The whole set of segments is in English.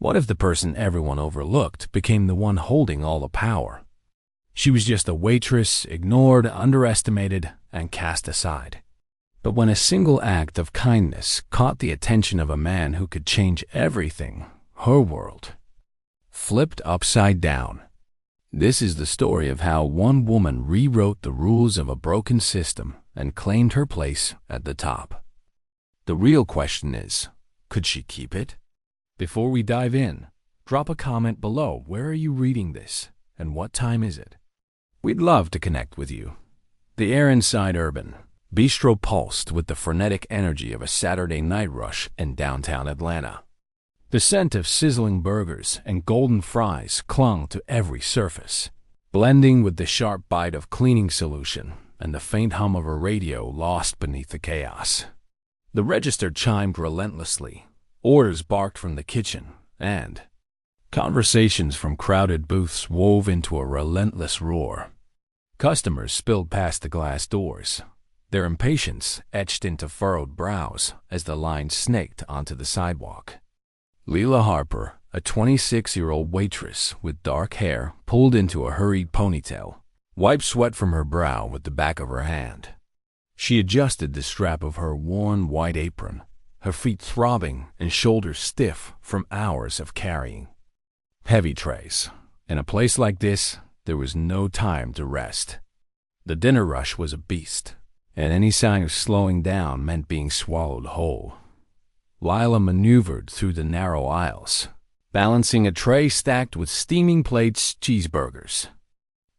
What if the person everyone overlooked became the one holding all the power? She was just a waitress, ignored, underestimated, and cast aside. But when a single act of kindness caught the attention of a man who could change everything, her world flipped upside down. This is the story of how one woman rewrote the rules of a broken system and claimed her place at the top. The real question is, could she keep it? Before we dive in, drop a comment below. Where are you reading this, and what time is it? We'd love to connect with you. The air inside Urban Bistro pulsed with the frenetic energy of a Saturday night rush in downtown Atlanta. The scent of sizzling burgers and golden fries clung to every surface, blending with the sharp bite of cleaning solution and the faint hum of a radio lost beneath the chaos. The register chimed relentlessly, orders barked from the kitchen, and conversations from crowded booths wove into a relentless roar. Customers spilled past the glass doors, their impatience etched into furrowed brows as the line snaked onto the sidewalk. Leila Harper, a 26-year-old waitress with dark hair pulled into a hurried ponytail, wiped sweat from her brow with the back of her hand. She adjusted the strap of her worn white apron, her feet throbbing and shoulders stiff from hours of carrying heavy trays. In a place like this, there was no time to rest. The dinner rush was a beast, and any sign of slowing down meant being swallowed whole. Lila maneuvered through the narrow aisles, balancing a tray stacked with steaming plates, cheeseburgers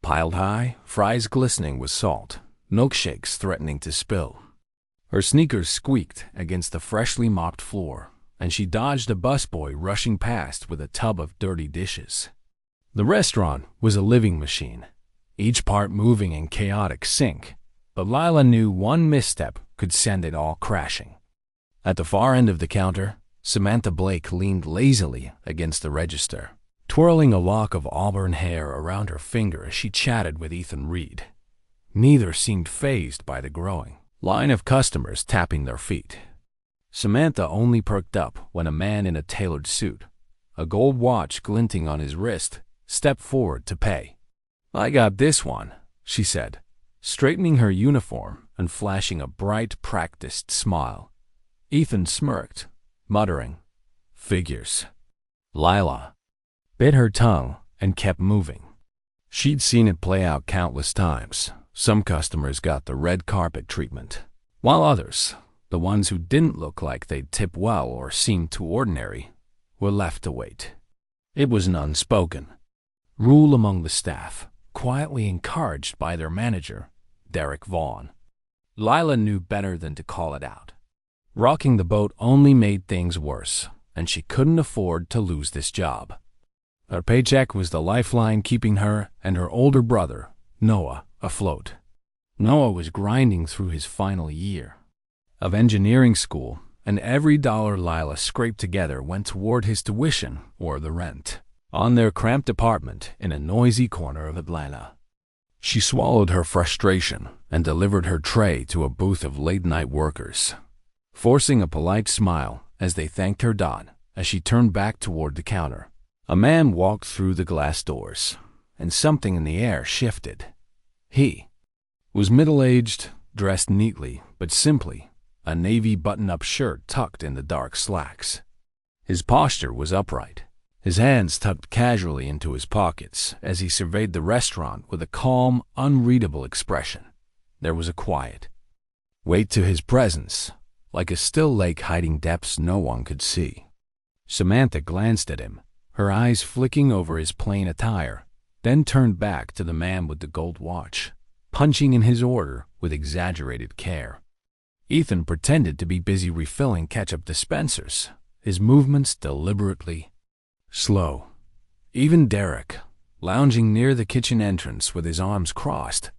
piled high, fries glistening with salt, milkshakes threatening to spill. Her sneakers squeaked against the freshly mopped floor, and she dodged a busboy rushing past with a tub of dirty dishes. The restaurant was a living machine, each part moving in chaotic sync, but Lila knew one misstep could send it all crashing. At the far end of the counter, Samantha Blake leaned lazily against the register, twirling a lock of auburn hair around her finger as she chatted with Ethan Reed. Neither seemed fazed by the growing line of customers tapping their feet. Samantha only perked up when a man in a tailored suit, a gold watch glinting on his wrist, stepped forward to pay. "I got this one," she said, straightening her uniform and flashing a bright, practiced smile. Ethan smirked, muttering, "Figures." Lila bit her tongue and kept moving. She'd seen it play out countless times. Some customers got the red carpet treatment, while others, the ones who didn't look like they'd tip well or seemed too ordinary, were left to wait. It was an unspoken rule among the staff, quietly encouraged by their manager, Derek Vaughn. Lila knew better than to call it out. Rocking the boat only made things worse, and she couldn't afford to lose this job. Her paycheck was the lifeline keeping her and her older brother, Noah, afloat. Noah was grinding through his final year of engineering school, and every dollar Lila scraped together went toward his tuition or the rent on their cramped apartment in a noisy corner of Atlanta. She swallowed her frustration and delivered her tray to a booth of late-night workers, forcing a polite smile as they thanked her dot. As she turned back toward the counter, a man walked through the glass doors, and something in the air shifted. He was middle-aged, dressed neatly but simply, a navy button-up shirt tucked in the dark slacks. His posture was upright, his hands tucked casually into his pockets as he surveyed the restaurant with a calm, unreadable expression. There was a quiet weight to his presence, like a still lake hiding depths no one could see. Samantha glanced at him, her eyes flicking over his plain attire, then turned back to the man with the gold watch, punching in his order with exaggerated care. Ethan pretended to be busy refilling ketchup dispensers, his movements deliberately slow. Even Derek, lounging near the kitchen entrance with his arms crossed,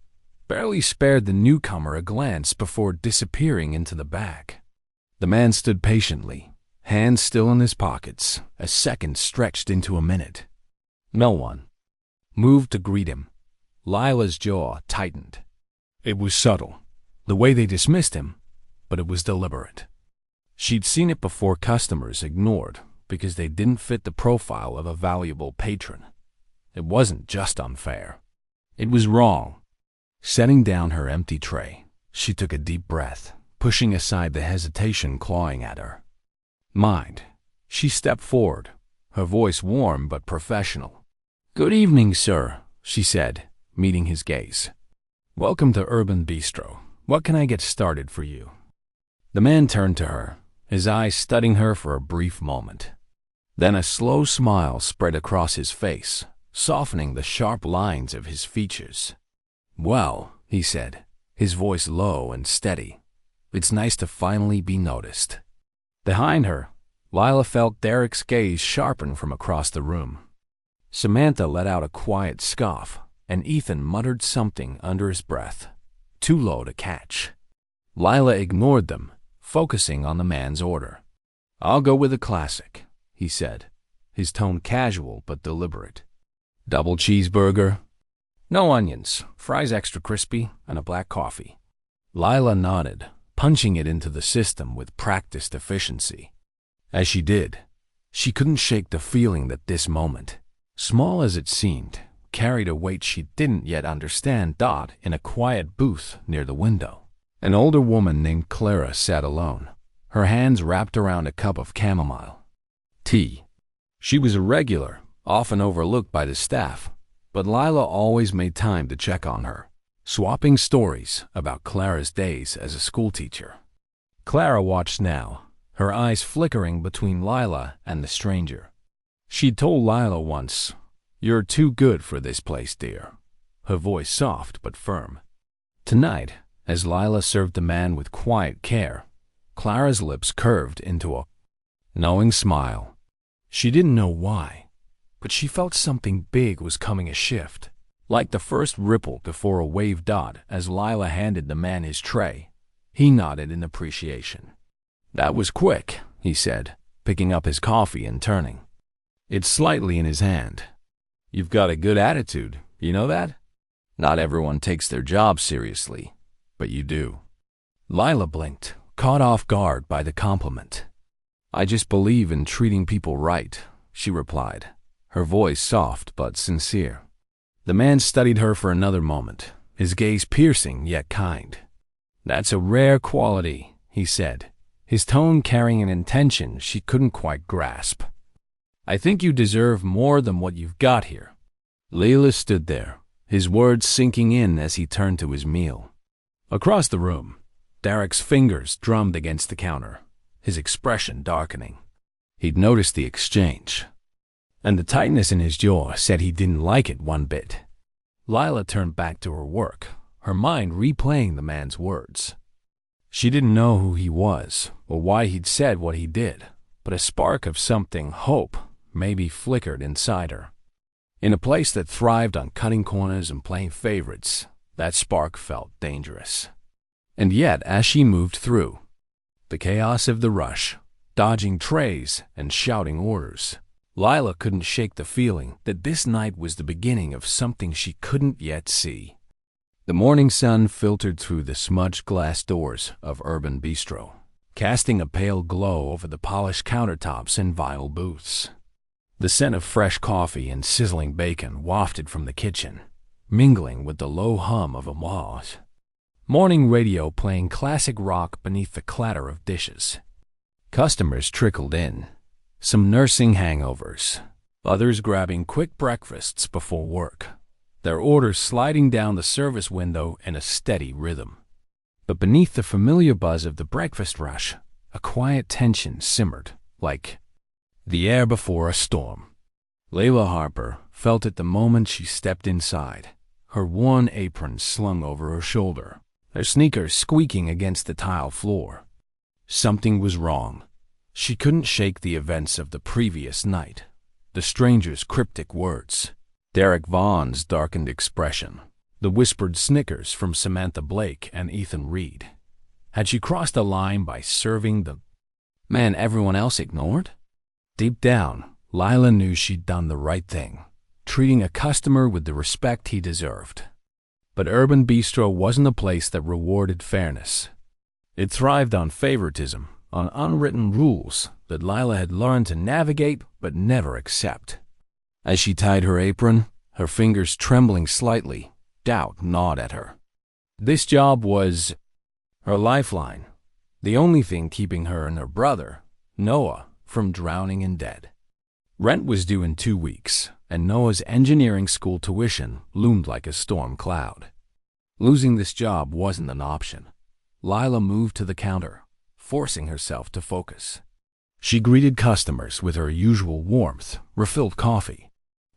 barely spared the newcomer a glance before disappearing into the back. The man stood patiently, hands still in his pockets, as seconds stretched into a minute. No one moved to greet him. Lila's jaw tightened. It was subtle, the way they dismissed him, but it was deliberate. She'd seen it before. Customers ignored, because they didn't fit the profile of a valuable patron. It wasn't just unfair. It was wrong. Setting down her empty tray, she took a deep breath, pushing aside the hesitation clawing at her. Mind. She stepped forward, her voice warm but professional. "Good evening, sir," she said, meeting his gaze. "Welcome to Urban Bistro. What can I get started for you?" The man turned to her, his eyes studying her for a brief moment. Then a slow smile spread across his face, softening the sharp lines of his features. "Well," he said, his voice low and steady, "it's nice to finally be noticed." Behind her, Lila felt Derek's gaze sharpen from across the room. Samantha let out a quiet scoff, and Ethan muttered something under his breath, too low to catch. Lila ignored them, focusing on the man's order. "I'll go with a classic," he said, his tone casual but deliberate. "Double cheeseburger? No onions, fries extra crispy, and a black coffee." Lila nodded, punching it into the system with practiced efficiency. As she did, she couldn't shake the feeling that this moment, small as it seemed, carried a weight she didn't yet understand. In a quiet booth near the window, an older woman named Clara sat alone, her hands wrapped around a cup of chamomile tea. She was a regular, often overlooked by the staff, but Lila always made time to check on her, swapping stories about Clara's days as a schoolteacher. Clara watched now, her eyes flickering between Lila and the stranger. She'd told Lila once, "You're too good for this place, dear," her voice soft but firm. Tonight, as Lila served the man with quiet care, Clara's lips curved into a knowing smile. She didn't know why, but she felt something big was coming a shift, like the first ripple before a wave. As Lila handed the man his tray, he nodded in appreciation. "That was quick," he said, picking up his coffee and turning it slightly in his hand. "You've got a good attitude, you know that? Not everyone takes their job seriously, but you do." Lila blinked, caught off guard by the compliment. "I just believe in treating people right," she replied, her voice soft but sincere. The man studied her for another moment, his gaze piercing yet kind. "That's a rare quality," he said, his tone carrying an intention she couldn't quite grasp. "I think you deserve more than what you've got here." Lila stood there, his words sinking in as he turned to his meal. Across the room, Derek's fingers drummed against the counter, his expression darkening. He'd noticed the exchange, and the tightness in his jaw said he didn't like it one bit. Lila turned back to her work, her mind replaying the man's words. She didn't know who he was or why he'd said what he did, but a spark of something, hope, maybe flickered inside her. In a place that thrived on cutting corners and playing favorites, that spark felt dangerous. And yet, as she moved through the chaos of the rush, dodging trays and shouting orders, Lila couldn't shake the feeling that this night was the beginning of something she couldn't yet see. The morning sun filtered through the smudged glass doors of Urban Bistro, casting a pale glow over the polished countertops and vile booths. The scent of fresh coffee and sizzling bacon wafted from the kitchen, mingling with the low hum of a wash. Morning radio playing classic rock beneath the clatter of dishes. Customers trickled in, some nursing hangovers, others grabbing quick breakfasts before work, their orders sliding down the service window in a steady rhythm. But beneath the familiar buzz of the breakfast rush, a quiet tension simmered, like the air before a storm. Layla Harper felt it the moment she stepped inside, her worn apron slung over her shoulder, her sneakers squeaking against the tile floor. Something was wrong. She couldn't shake the events of the previous night, the stranger's cryptic words, Derek Vaughn's darkened expression, the whispered snickers from Samantha Blake and Ethan Reed. Had she crossed a line by serving the man everyone else ignored? Deep down, Lila knew she'd done the right thing, treating a customer with the respect he deserved. But Urban Bistro wasn't a place that rewarded fairness. It thrived on favoritism, on unwritten rules that Lila had learned to navigate but never accept. As she tied her apron, her fingers trembling slightly, doubt gnawed at her. This job was her lifeline, the only thing keeping her and her brother, Noah, from drowning in debt. Rent was due in 2 weeks, and Noah's engineering school tuition loomed like a storm cloud. Losing this job wasn't an option. Lila moved to the counter, forcing herself to focus. She greeted customers with her usual warmth, refilled coffee,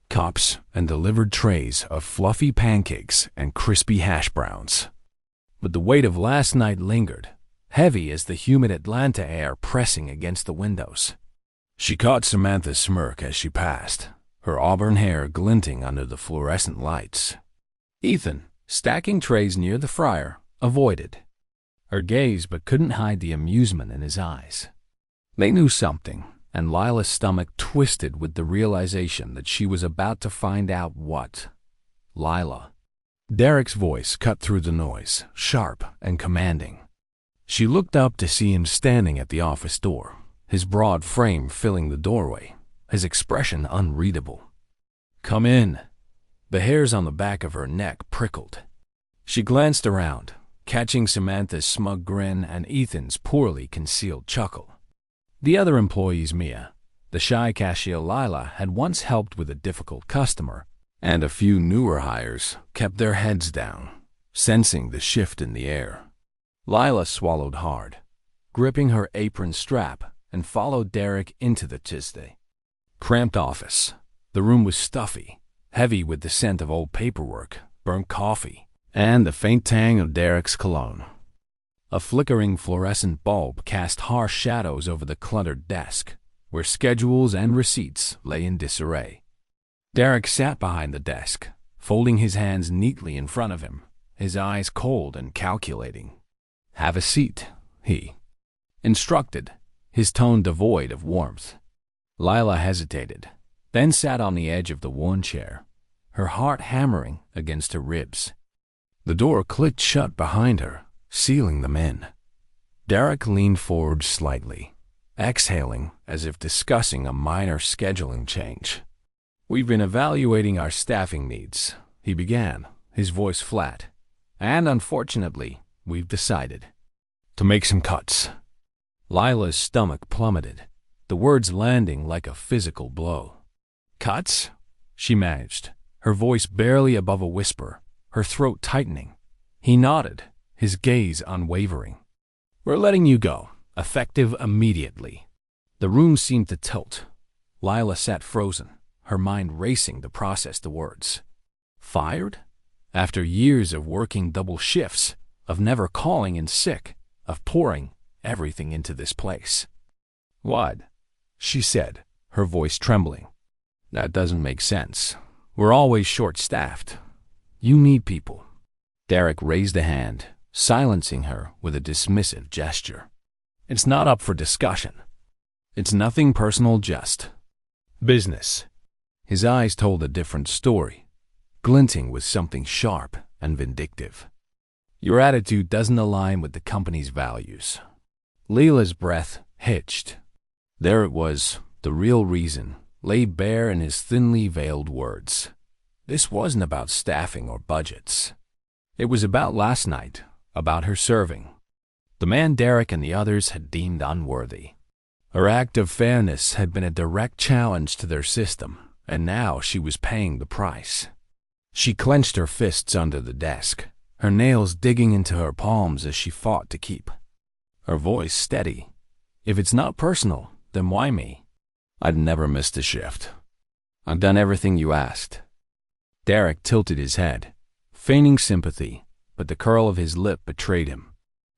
cups, and delivered trays of fluffy pancakes and crispy hash browns. But the weight of last night lingered, heavy as the humid Atlanta air pressing against the windows. She caught Samantha's smirk as she passed, her auburn hair glinting under the fluorescent lights. Ethan, stacking trays near the fryer, avoided her gaze but couldn't hide the amusement in his eyes. They knew something, and Lila's stomach twisted with the realization that she was about to find out what. Lila. Derek's voice cut through the noise, sharp and commanding. She looked up to see him standing at the office door, his broad frame filling the doorway, his expression unreadable. "Come in." The hairs on the back of her neck prickled. She glanced around, catching Samantha's smug grin and Ethan's poorly concealed chuckle. The other employees, Mia, the shy cashier Lila had once helped with a difficult customer, and a few newer hires kept their heads down, sensing the shift in the air. Lila swallowed hard, gripping her apron strap, and followed Derek into the Tuesday. Cramped office. The room was stuffy, heavy with the scent of old paperwork, burnt coffee, and the faint tang of Derek's cologne. A flickering fluorescent bulb cast harsh shadows over the cluttered desk, where schedules and receipts lay in disarray. Derek sat behind the desk, folding his hands neatly in front of him, his eyes cold and calculating. "Have a seat," he instructed, his tone devoid of warmth. Lila hesitated, then sat on the edge of the worn chair, her heart hammering against her ribs. The door clicked shut behind her, sealing them in. Derek leaned forward slightly, exhaling as if discussing a minor scheduling change. "We've been evaluating our staffing needs," he began, his voice flat. "And unfortunately, we've decided to make some cuts." Lila's stomach plummeted, the words landing like a physical blow. "Cuts?" she managed, her voice barely above a whisper, her throat tightening. He nodded, his gaze unwavering. "We're letting you go, effective immediately." The room seemed to tilt. Lila sat frozen, her mind racing to process the words. Fired? After years of working double shifts, of never calling in sick, of pouring everything into this place. "What?" she said, her voice trembling. "That doesn't make sense. We're always short-staffed. You need people." Derek raised a hand, silencing her with a dismissive gesture. "It's not up for discussion. It's nothing personal, just business." His eyes told a different story, glinting with something sharp and vindictive. "Your attitude doesn't align with the company's values." Lila's breath hitched. There it was, the real reason, laid bare in his thinly veiled words. This wasn't about staffing or budgets. It was about last night, about her serving. The man Derek and the others had deemed unworthy. Her act of fairness had been a direct challenge to their system, and now she was paying the price. She clenched her fists under the desk, her nails digging into her palms as she fought to keep her voice steady. "If it's not personal, then why me? I'd never missed a shift. I've done everything you asked." Derek tilted his head, feigning sympathy, but the curl of his lip betrayed him.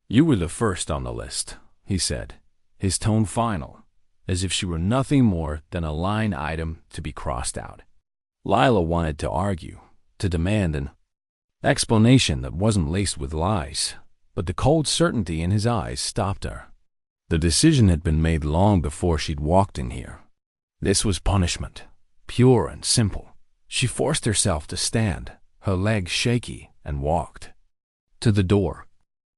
"You were the first on the list," he said, his tone final, as if she were nothing more than a line item to be crossed out. Lila wanted to argue, to demand an explanation that wasn't laced with lies, but the cold certainty in his eyes stopped her. The decision had been made long before she'd walked in here. This was punishment, pure and simple. She forced herself to stand, her legs shaky, and walked to the door.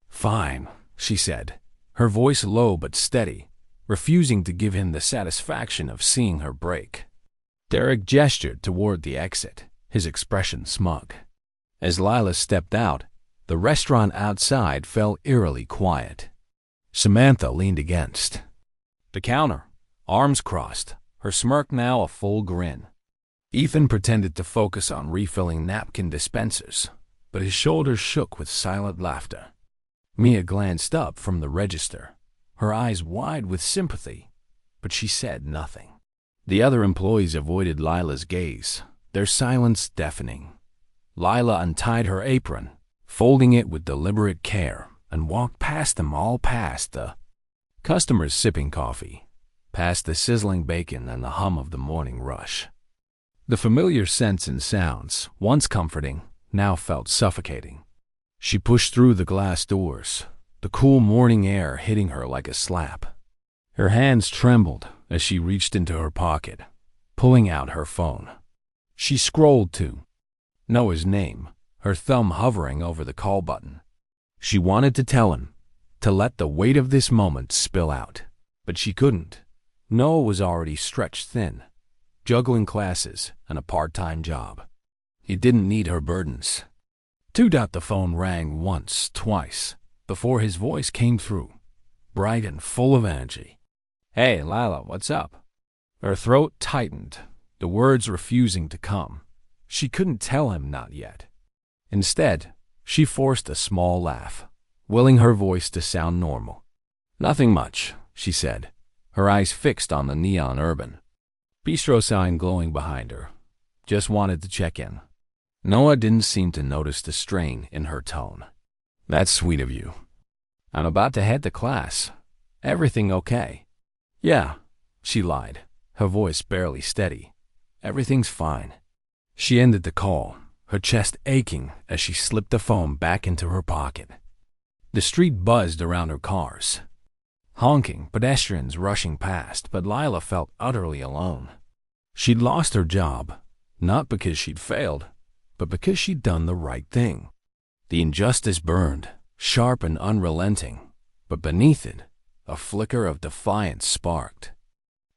"Fine," she said, her voice low but steady, refusing to give him the satisfaction of seeing her break. Derek gestured toward the exit, his expression smug. As Lila stepped out, the restaurant outside fell eerily quiet. Samantha leaned against the counter, arms crossed, her smirk now a full grin. Ethan pretended to focus on refilling napkin dispensers, but his shoulders shook with silent laughter. Mia glanced up from the register, her eyes wide with sympathy, but she said nothing. The other employees avoided Lila's gaze, their silence deafening. Lila untied her apron, folding it with deliberate care, and walked past them all, past the customers sipping coffee, past the sizzling bacon and the hum of the morning rush. The familiar scents and sounds, once comforting, now felt suffocating. She pushed through the glass doors, the cool morning air hitting her like a slap. Her hands trembled as she reached into her pocket, pulling out her phone. She scrolled to Noah's name, her thumb hovering over the call button. She wanted to tell him, to let the weight of this moment spill out, but she couldn't. Noah was already stretched thin, juggling classes and a part-time job. He didn't need her burdens. The phone rang once, twice, before his voice came through, bright and full of energy. "Hey, Lila, what's up?" Her throat tightened, the words refusing to come. She couldn't tell him not yet. Instead, she forced a small laugh, willing her voice to sound normal. "Nothing much," she said, her eyes fixed on the neon Urban Bistro sign glowing behind her. "Just wanted to check in." Noah didn't seem to notice the strain in her tone. "That's sweet of you. I'm about to head to class. Everything okay?" "Yeah," she lied, her voice barely steady. "Everything's fine." She ended the call, her chest aching as she slipped the phone back into her pocket. The street buzzed around her cars. Honking, pedestrians rushing past, but Lila felt utterly alone. She'd lost her job, not because she'd failed, but because she'd done the right thing. The injustice burned, sharp and unrelenting, but beneath it, a flicker of defiance sparked.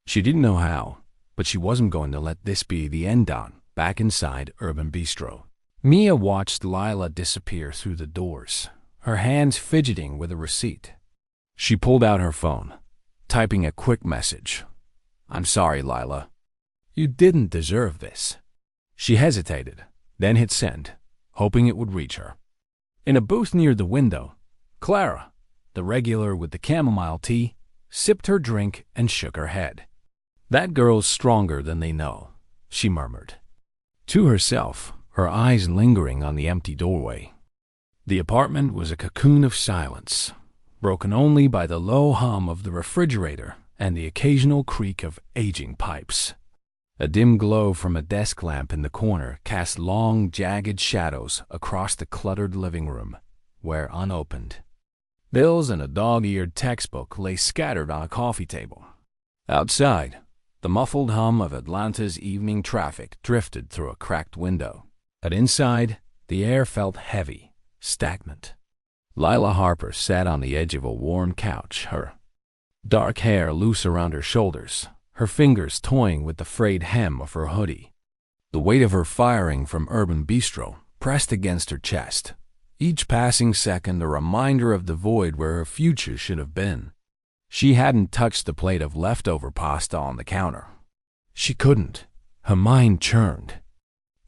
She didn't know how, but she wasn't going to let this be the end on, back inside Urban Bistro. Mia watched Lila disappear through the doors, her hands fidgeting with a receipt. She pulled out her phone, typing a quick message. "I'm sorry, Lila. You didn't deserve this." She hesitated, then hit send, hoping it would reach her. In a booth near the window, Clara, the regular with the chamomile tea, sipped her drink and shook her head. "That girl's stronger than they know," she murmured. To herself, her eyes lingering on the empty doorway. The apartment was a cocoon of silence, broken only by the low hum of the refrigerator and the occasional creak of aging pipes. A dim glow from a desk lamp in the corner cast long, jagged shadows across the cluttered living room, where unopened bills and a dog-eared textbook lay scattered on a coffee table. Outside, the muffled hum of Atlanta's evening traffic drifted through a cracked window. But inside, the air felt heavy, stagnant. Lila Harper sat on the edge of a warm couch, her dark hair loose around her shoulders, her fingers toying with the frayed hem of her hoodie. The weight of her firing from Urban Bistro pressed against her chest, each passing second a reminder of the void where her future should have been. She hadn't touched the plate of leftover pasta on the counter. She couldn't. Her mind churned.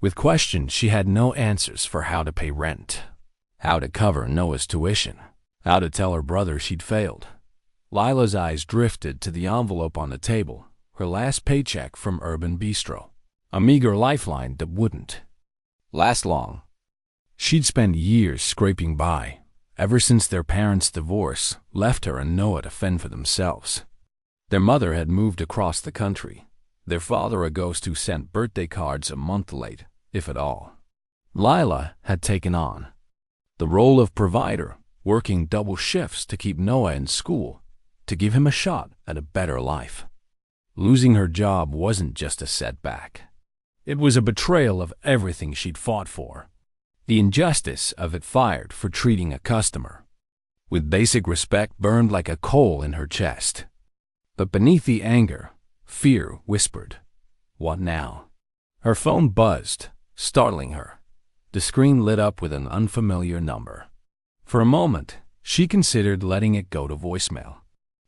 With questions she had no answers for how to pay rent, how to cover Noah's tuition, how to tell her brother she'd failed. Lila's eyes drifted to the envelope on the table, her last paycheck from Urban Bistro, a meager lifeline that wouldn't last long. She'd spent years scraping by, ever since their parents' divorce left her and Noah to fend for themselves. Their mother had moved across the country, their father a ghost who sent birthday cards a month late, if at all. Lila had taken on the role of provider, working double shifts to keep Noah in school, to give him a shot at a better life. Losing her job wasn't just a setback. It was a betrayal of everything she'd fought for. The injustice of it fired for treating a customer, with basic respect burned like a coal in her chest. But beneath the anger, fear whispered, "What now?" Her phone buzzed, startling her. The screen lit up with an unfamiliar number. For a moment, she considered letting it go to voicemail.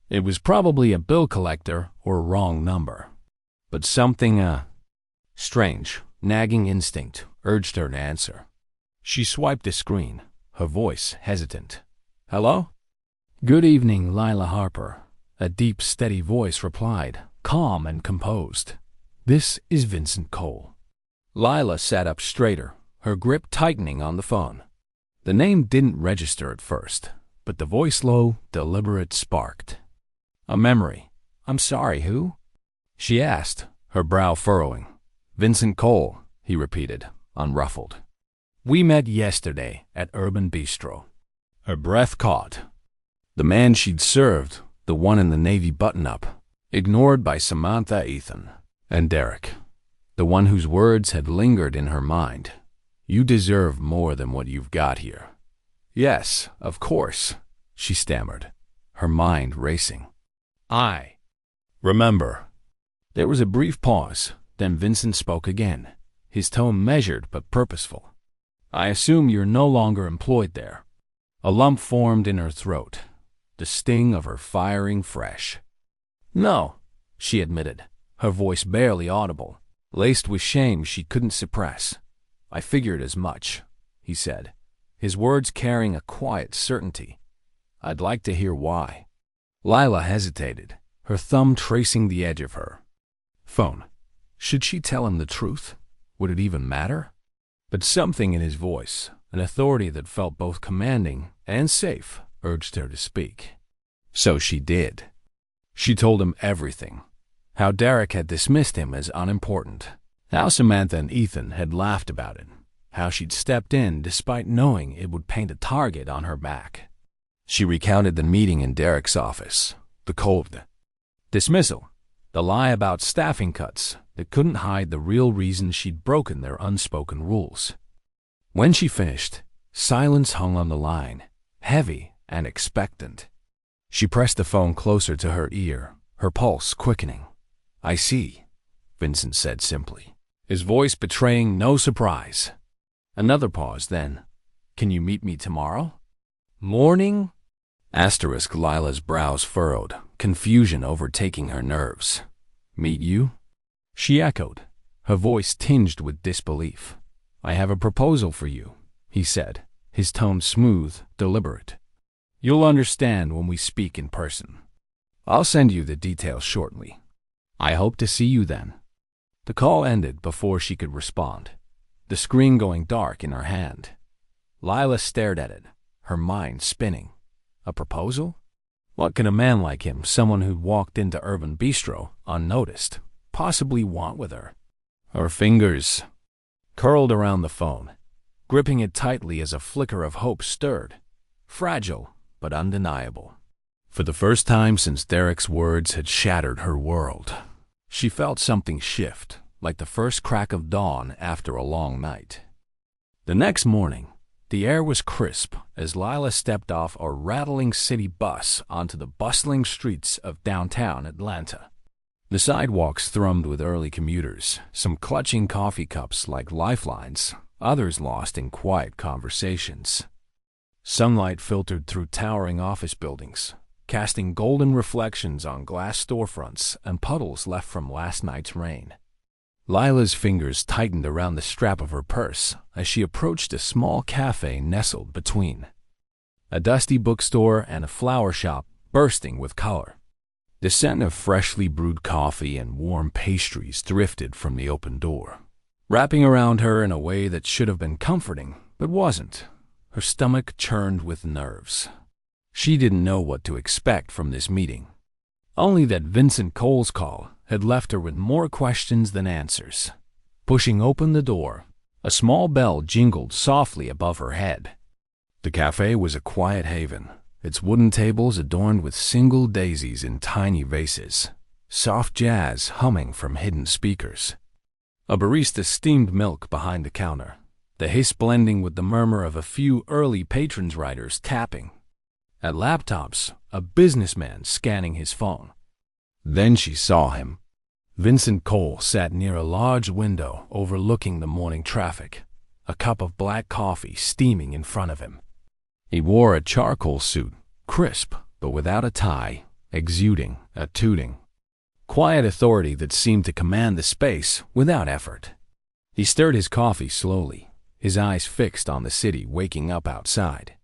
It was probably a bill collector or a wrong number. But something, strange, nagging instinct urged her to answer. She swiped the screen, her voice hesitant. "Hello?" "Good evening, Lila Harper," a deep, steady voice replied, calm and composed. "This is Vincent Cole." Lila sat up straighter, her grip tightening on the phone. The name didn't register at first, but the voice low, deliberate sparked. "A memory. I'm sorry, who?" she asked, her brow furrowing. "Vincent Cole," he repeated, unruffled. "We met yesterday at Urban Bistro." Her breath caught. The man she'd served, the one in the navy button-up, ignored by Samantha, Ethan, and Derek, the one whose words had lingered in her mind. "You deserve more than what you've got here." "Yes, of course," she stammered, her mind racing. "I remember." There was a brief pause, then Vincent spoke again, his tone measured but purposeful. "I assume you're no longer employed there." A lump formed in her throat, the sting of her firing fresh. "No," she admitted, her voice barely audible, laced with shame she couldn't suppress. "I figured as much," he said, his words carrying a quiet certainty. "I'd like to hear why." Lila hesitated, her thumb tracing the edge of her phone. Should she tell him the truth? Would it even matter? But something in his voice, an authority that felt both commanding and safe, urged her to speak. So she did. She told him everything. How Derek had dismissed him as unimportant. How Samantha and Ethan had laughed about it. How she'd stepped in despite knowing it would paint a target on her back. She recounted the meeting in Derek's office, the cold dismissal, the lie about staffing cuts that couldn't hide the real reason she'd broken their unspoken rules. When she finished, silence hung on the line, heavy and expectant. She pressed the phone closer to her ear, her pulse quickening. "I see," Vincent said simply, his voice betraying no surprise. Another pause, then. "Can you meet me tomorrow?" "Morning?" Asterisk Lila's brows furrowed, confusion overtaking her nerves. "Meet you?" She echoed, her voice tinged with disbelief. "I have a proposal for you," he said, his tone smooth, deliberate. "You'll understand when we speak in person. I'll send you the details shortly. I hope to see you then." The call ended before she could respond, the screen going dark in her hand. Lila stared at it, her mind spinning. A proposal? What could a man like him, someone who'd walked into Urban Bistro unnoticed, possibly want with her? Her fingers curled around the phone, gripping it tightly as a flicker of hope stirred, fragile but undeniable. For the first time since Derek's words had shattered her world, she felt something shift, like the first crack of dawn after a long night. The next morning, the air was crisp as Lila stepped off a rattling city bus onto the bustling streets of downtown Atlanta. The sidewalks thrummed with early commuters, some clutching coffee cups like lifelines, others lost in quiet conversations. Sunlight filtered through towering office buildings, casting golden reflections on glass storefronts and puddles left from last night's rain. Lila's fingers tightened around the strap of her purse as she approached a small cafe nestled between a dusty bookstore and a flower shop bursting with color. The scent of freshly brewed coffee and warm pastries drifted from the open door, wrapping around her in a way that should have been comforting, but wasn't. Her stomach churned with nerves. She didn't know what to expect from this meeting. Only that Vincent Cole's call had left her with more questions than answers. Pushing open the door, a small bell jingled softly above her head. The cafe was a quiet haven, its wooden tables adorned with single daisies in tiny vases, soft jazz humming from hidden speakers. A barista steamed milk behind the counter, the hiss blending with the murmur of a few early patrons' riders tapping. At laptops, a businessman scanning his phone. Then she saw him. Vincent Cole sat near a large window overlooking the morning traffic, a cup of black coffee steaming in front of him. He wore a charcoal suit, crisp but without a tie, exuding a tooting, quiet authority that seemed to command the space without effort. He stirred his coffee slowly, his eyes fixed on the city waking up outside.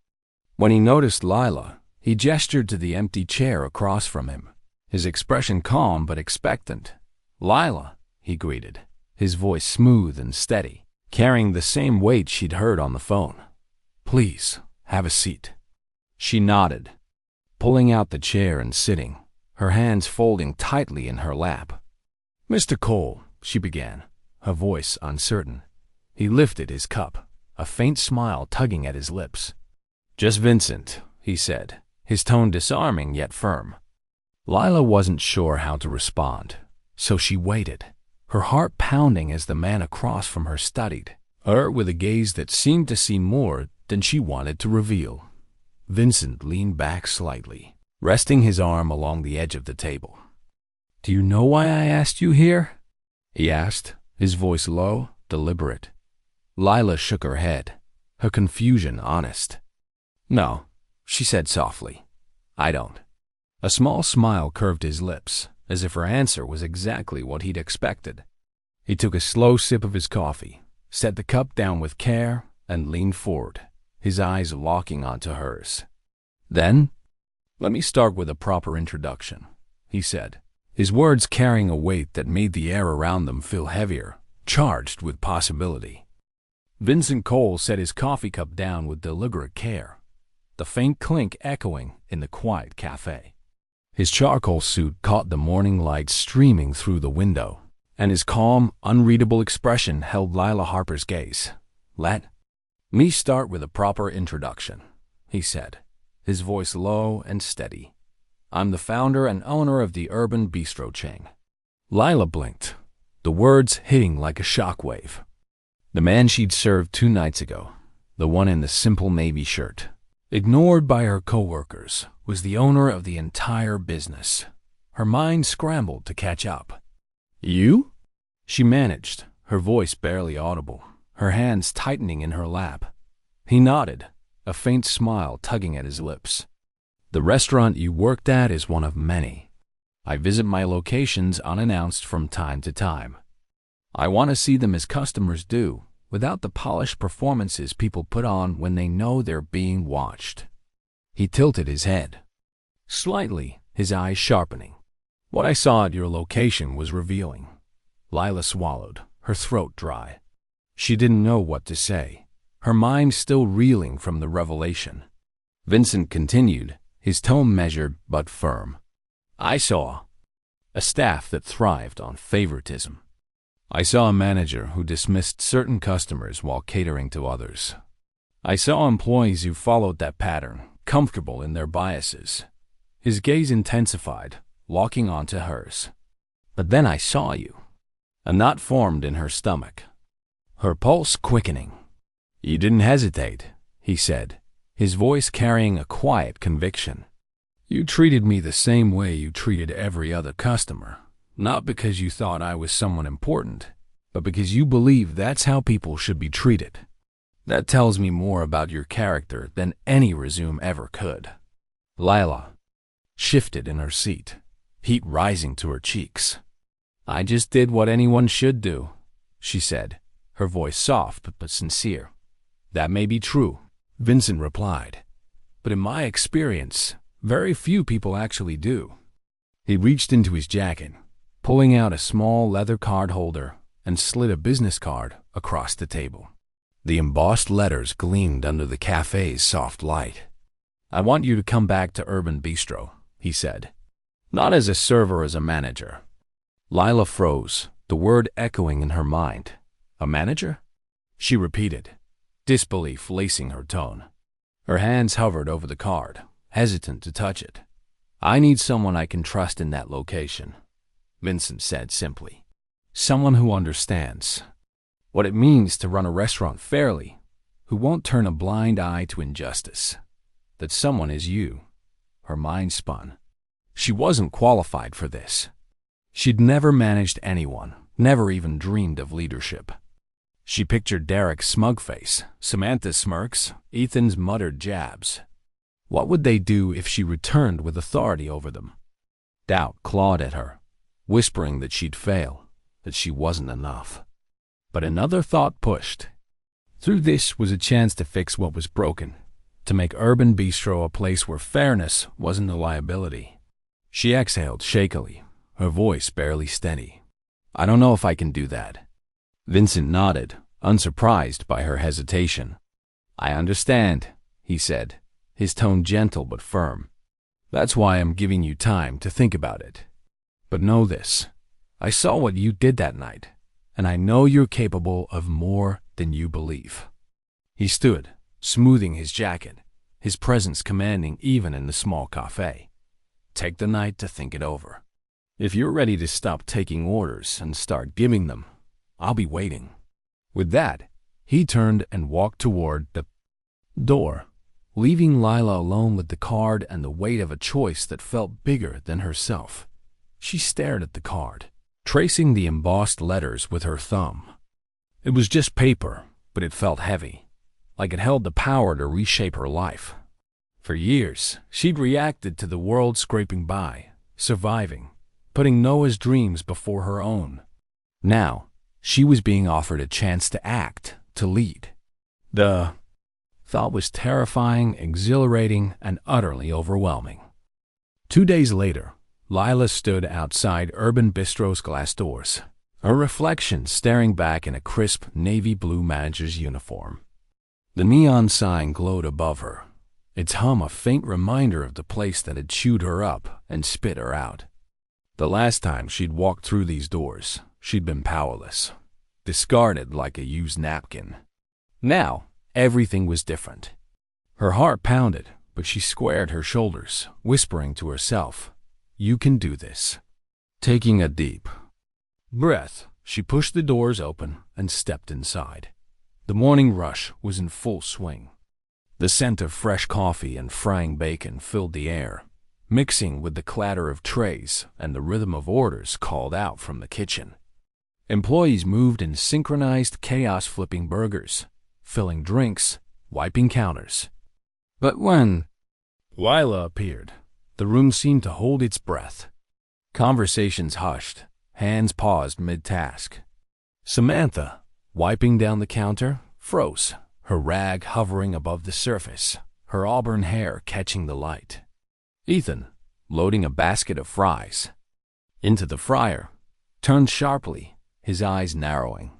When he noticed Lila, he gestured to the empty chair across from him, his expression calm but expectant. "Lila," he greeted, his voice smooth and steady, carrying the same weight she'd heard on the phone. "Please, have a seat." She nodded, pulling out the chair and sitting, her hands folding tightly in her lap. "Mr. Cole," she began, her voice uncertain. He lifted his cup, a faint smile tugging at his lips. "Just Vincent," he said, his tone disarming yet firm. Lila wasn't sure how to respond, so she waited, her heart pounding as the man across from her studied her with a gaze that seemed to see more than she wanted to reveal. Vincent leaned back slightly, resting his arm along the edge of the table. "Do you know why I asked you here?" he asked, his voice low, deliberate. Lila shook her head, her confusion honest. "No," she said softly. "I don't." A small smile curved his lips, as if her answer was exactly what he'd expected. He took a slow sip of his coffee, set the cup down with care, and leaned forward, his eyes locking onto hers. "Then, let me start with a proper introduction," he said, his words carrying a weight that made the air around them feel heavier, charged with possibility. Vincent Cole set his coffee cup down with deliberate care, the faint clink echoing in the quiet cafe. His charcoal suit caught the morning light streaming through the window, and his calm, unreadable expression held Lila Harper's gaze. "Let me start with a proper introduction," he said, his voice low and steady. "I'm the founder and owner of the Urban Bistro chain." Lila blinked, the words hitting like a shockwave. The man she'd served 2 nights ago, the one in the simple navy shirt, ignored by her coworkers, was the owner of the entire business. Her mind scrambled to catch up. "You?" she managed, her voice barely audible, her hands tightening in her lap. He nodded, a faint smile tugging at his lips. "The restaurant you worked at is one of many. I visit my locations unannounced from time to time. I want to see them as customers do, without the polished performances people put on when they know they're being watched." He tilted his head slightly, his eyes sharpening. "What I saw at your location was revealing." Lila swallowed, her throat dry. She didn't know what to say, her mind still reeling from the revelation. Vincent continued, his tone measured but firm. "I saw a staff that thrived on favoritism. I saw a manager who dismissed certain customers while catering to others. I saw employees who followed that pattern, comfortable in their biases." His gaze intensified, locking onto hers. "But then I saw you." A knot formed in her stomach, her pulse quickening. "You didn't hesitate," he said, his voice carrying a quiet conviction. "You treated me the same way you treated every other customer, not because you thought I was someone important, but because you believe that's how people should be treated. That tells me more about your character than any resume ever could." Lila shifted in her seat, heat rising to her cheeks. "I just did what anyone should do," she said, her voice soft but sincere. "That may be true," Vincent replied, "but in my experience, very few people actually do." He reached into his jacket, pulling out a small leather card holder, and slid a business card across the table. The embossed letters gleamed under the cafe's soft light. "I want you to come back to Urban Bistro," he said. "Not as a server, as a manager." Lila froze, the word echoing in her mind. "A manager?" she repeated, disbelief lacing her tone. Her hands hovered over the card, hesitant to touch it. "I need someone I can trust in that location," Vincent said simply. "Someone who understands what it means to run a restaurant fairly, who won't turn a blind eye to injustice. That someone is you." her mind spun. She wasn't qualified for this. She'd never managed anyone, never even dreamed of leadership. She pictured Derek's smug face, Samantha's smirks, Ethan's muttered jabs. What would they do if she returned with authority over them? Doubt clawed at her, whispering that she'd fail, that she wasn't enough. But another thought pushed. Through this was a chance to fix what was broken, to make Urban Bistro a place where fairness wasn't a liability. She exhaled shakily, her voice barely steady. I don't know if I can do that. Vincent nodded, unsurprised by her hesitation. I understand, he said, his tone gentle but firm. That's why I'm giving you time to think about it. But know this, I saw what you did that night, and I know you're capable of more than you believe. He stood, smoothing his jacket, his presence commanding even in the small cafe. Take the night to think it over. If you're ready to stop taking orders and start giving them, I'll be waiting. With that, he turned and walked toward the door, leaving Lila alone with the card and the weight of a choice that felt bigger than herself. She stared at the card, tracing the embossed letters with her thumb. It was just paper, but it felt heavy, like it held the power to reshape her life. For years, she'd reacted to the world scraping by, surviving, putting Noah's dreams before her own. Now, she was being offered a chance to act, to lead. The thought was terrifying, exhilarating, and utterly overwhelming. 2 days later, Lila stood outside Urban Bistro's glass doors, her reflection staring back in a crisp navy blue manager's uniform. The neon sign glowed above her, its hum a faint reminder of the place that had chewed her up and spit her out. The last time she'd walked through these doors, she'd been powerless, discarded like a used napkin. Now, everything was different. Her heart pounded, but she squared her shoulders, whispering to herself, You can do this. Taking a deep breath, she pushed the doors open and stepped inside. The morning rush was in full swing. The scent of fresh coffee and frying bacon filled the air, mixing with the clatter of trays and the rhythm of orders called out from the kitchen. Employees moved in synchronized chaos, flipping burgers, filling drinks, wiping counters. But when Lila appeared, the room seemed to hold its breath. Conversations hushed, hands paused mid-task. Samantha, wiping down the counter, froze, her rag hovering above the surface, her auburn hair catching the light. Ethan, loading a basket of fries into the fryer, turned sharply, his eyes narrowing.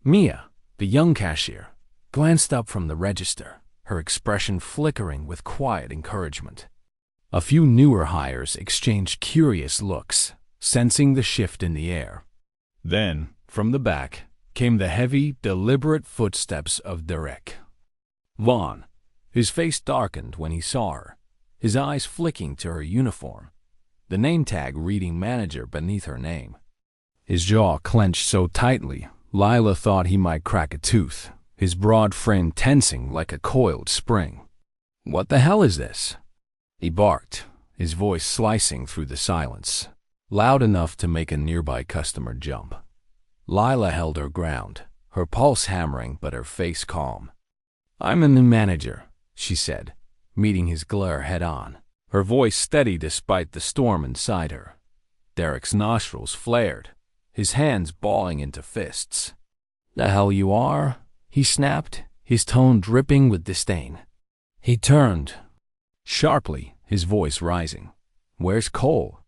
Mia, the young cashier, glanced up from the register, her expression flickering with quiet encouragement. A few newer hires exchanged curious looks, sensing the shift in the air. Then, from the back, came the heavy, deliberate footsteps of Derek. Vaughn, his face darkened when he saw her, his eyes flicking to her uniform, the name tag reading manager beneath her name. His jaw clenched so tightly, Lila thought he might crack a tooth, his broad frame tensing like a coiled spring. What the hell is this? He barked, his voice slicing through the silence, loud enough to make a nearby customer jump. Lila held her ground, her pulse hammering but her face calm. I'm a new manager, she said, meeting his glare head-on, her voice steady despite the storm inside her. Derek's nostrils flared, his hands balling into fists. The hell you are? He snapped, his tone dripping with disdain. He turned, sharply, his voice rising. Where's Cole?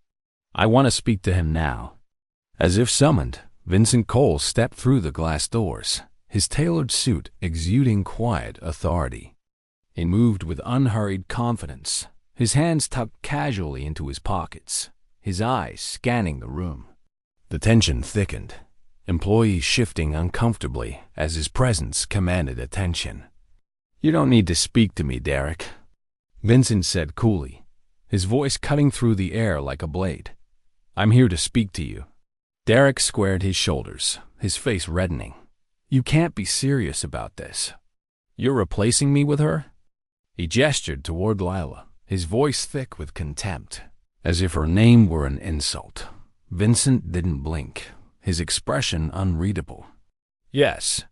I want to speak to him now. As if summoned, Vincent Cole stepped through the glass doors, his tailored suit exuding quiet authority. He moved with unhurried confidence, his hands tucked casually into his pockets, his eyes scanning the room. The tension thickened, employees shifting uncomfortably as his presence commanded attention. You don't need to speak to me, Derek, Vincent said coolly, his voice cutting through the air like a blade. I'm here to speak to you. Derek squared his shoulders, his face reddening. You can't be serious about this. You're replacing me with her? He gestured toward Lila, his voice thick with contempt, as if her name were an insult. Vincent didn't blink, his expression unreadable. "Yes."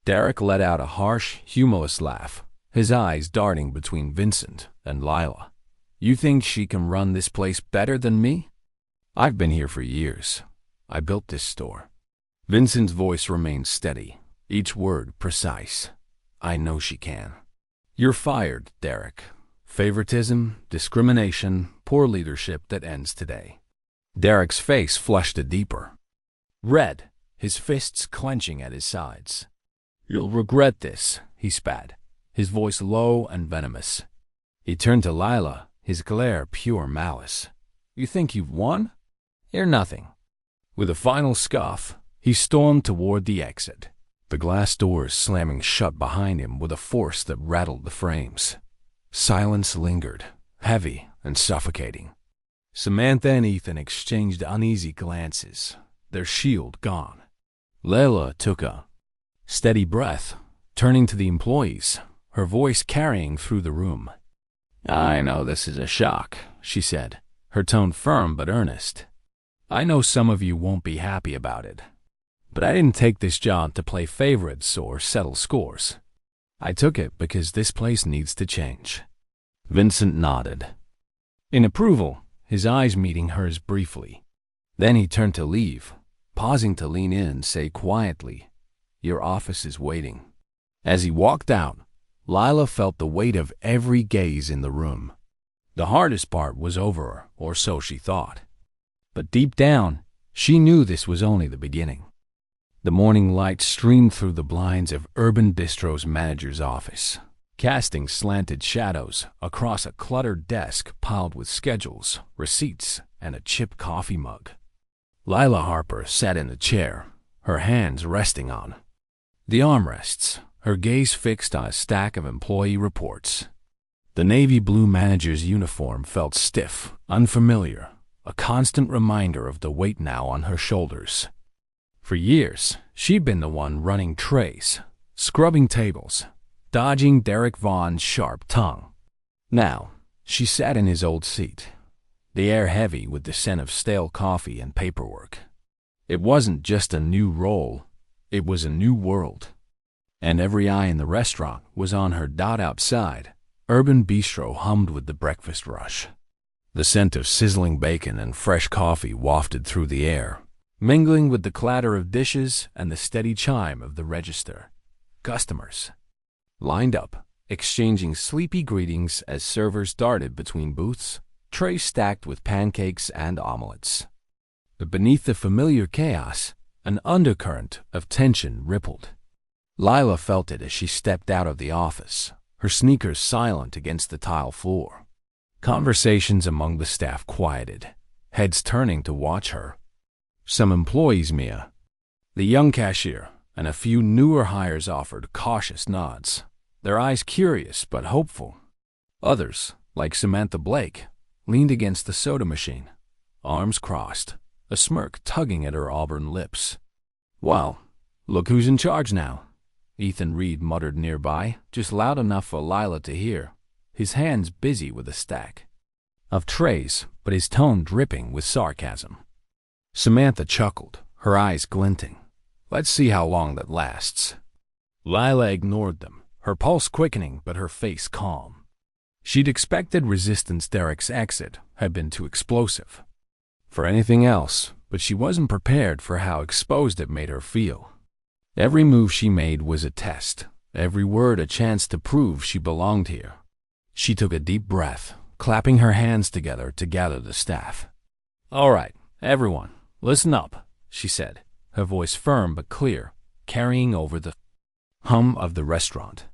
Derek let out a harsh, humorless laugh, his eyes darting between Vincent and Lila. "You think she can run this place better than me? I've been here for years. I built this store." Vincent's voice remained steady, each word precise. "I know she can." "You're fired, Derek. Favoritism, discrimination, poor leadership that ends today." Derek's face flushed a deeper red, his fists clenching at his sides. "You'll regret this," he spat, his voice low and venomous. He turned to Lila, his glare pure malice. "You think you've won? You're nothing." With a final scoff, he stormed toward the exit, the glass doors slamming shut behind him with a force that rattled the frames. Silence lingered, heavy and suffocating. Samantha and Ethan exchanged uneasy glances, their shield gone. Layla took a steady breath, turning to the employees, her voice carrying through the room. "I know this is a shock," she said, her tone firm but earnest. "I know some of you won't be happy about it, but I didn't take this job to play favorites or settle scores. I took it because this place needs to change." Vincent nodded in approval, his eyes meeting hers briefly. Then he turned to leave, pausing to lean in and say quietly, "Your office is waiting." As he walked out, Lila felt the weight of every gaze in the room. The hardest part was over, or so she thought. But deep down, she knew this was only the beginning. The morning light streamed through the blinds of Urban Distro's manager's office, casting slanted shadows across a cluttered desk piled with schedules, receipts, and a chipped coffee mug. Lila Harper sat in a chair, her hands resting on the armrests, her gaze fixed on a stack of employee reports. The navy blue manager's uniform felt stiff, unfamiliar, a constant reminder of the weight now on her shoulders. For years, she'd been the one running trays, scrubbing tables, dodging Derek Vaughn's sharp tongue. Now, she sat in his old seat, the air heavy with the scent of stale coffee and paperwork. It wasn't just a new role, it was a new world. And every eye in the restaurant was on her. Outside, Urban Bistro hummed with the breakfast rush. The scent of sizzling bacon and fresh coffee wafted through the air, mingling with the clatter of dishes and the steady chime of the register. Customers lined up, exchanging sleepy greetings as servers darted between booths, trays stacked with pancakes and omelets. But beneath the familiar chaos, an undercurrent of tension rippled. Lila felt it as she stepped out of the office, her sneakers silent against the tile floor. Conversations among the staff quieted, heads turning to watch her. Some employees, Mia, the young cashier, and a few newer hires offered cautious nods, their eyes curious but hopeful. Others, like Samantha Blake, leaned against the soda machine, arms crossed, a smirk tugging at her auburn lips. "Well, look who's in charge now," Ethan Reed muttered nearby, just loud enough for Lila to hear, his hands busy with a stack of trays, but his tone dripping with sarcasm. Samantha chuckled, her eyes glinting. "Let's see how long that lasts." Lila ignored them, her pulse quickening but her face calm. She'd expected resistance. Derek's exit had been too explosive for anything else, but she wasn't prepared for how exposed it made her feel. Every move she made was a test, every word a chance to prove she belonged here. She took a deep breath, clapping her hands together to gather the staff. "All right, everyone, listen up," she said, her voice firm but clear, carrying over the hum of the restaurant.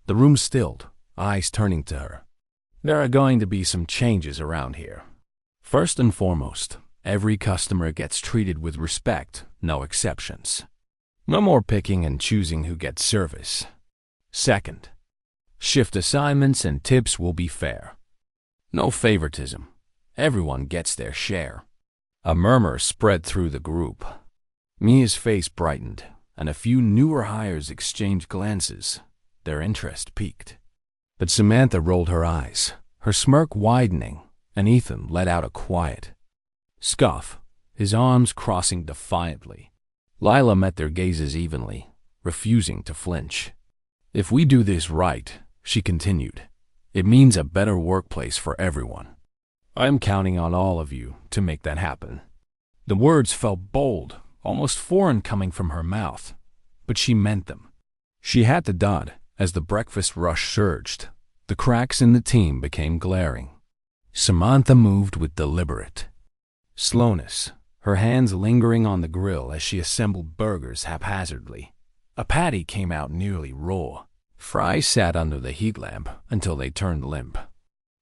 The room stilled, eyes turning to her. "There are going to be some changes around here. First and foremost, every customer gets treated with respect, no exceptions. No more picking and choosing who gets service. Second, shift assignments and tips will be fair. No favoritism. Everyone gets their share." A murmur spread through the group. Mia's face brightened, and a few newer hires exchanged glances, their interest piqued. But Samantha rolled her eyes, her smirk widening, and Ethan let out a quiet scoff, his arms crossing defiantly. Lila met their gazes evenly, refusing to flinch. "If we do this right," she continued, "it means a better workplace for everyone. I am counting on all of you to make that happen." The words felt bold, almost foreign coming from her mouth, but she meant them. She had to nod as the breakfast rush surged. The cracks in the team became glaring. Samantha moved with deliberate slowness, her hands lingering on the grill as she assembled burgers haphazardly. A patty came out nearly raw. Fries sat under the heat lamp until they turned limp.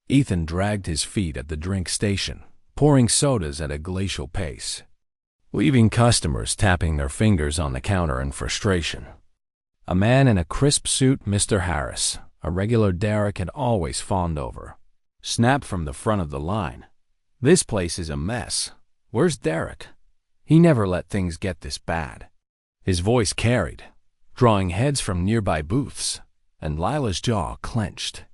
Ethan dragged his feet at the drink station, pouring sodas at a glacial pace, leaving customers tapping their fingers on the counter in frustration. A man in a crisp suit, Mr. Harris, a regular Derek had always fawned over, snapped from the front of the line. "This place is a mess. Where's Derek? He never let things get this bad." His voice carried, drawing heads from nearby booths, and Lila's jaw clenched.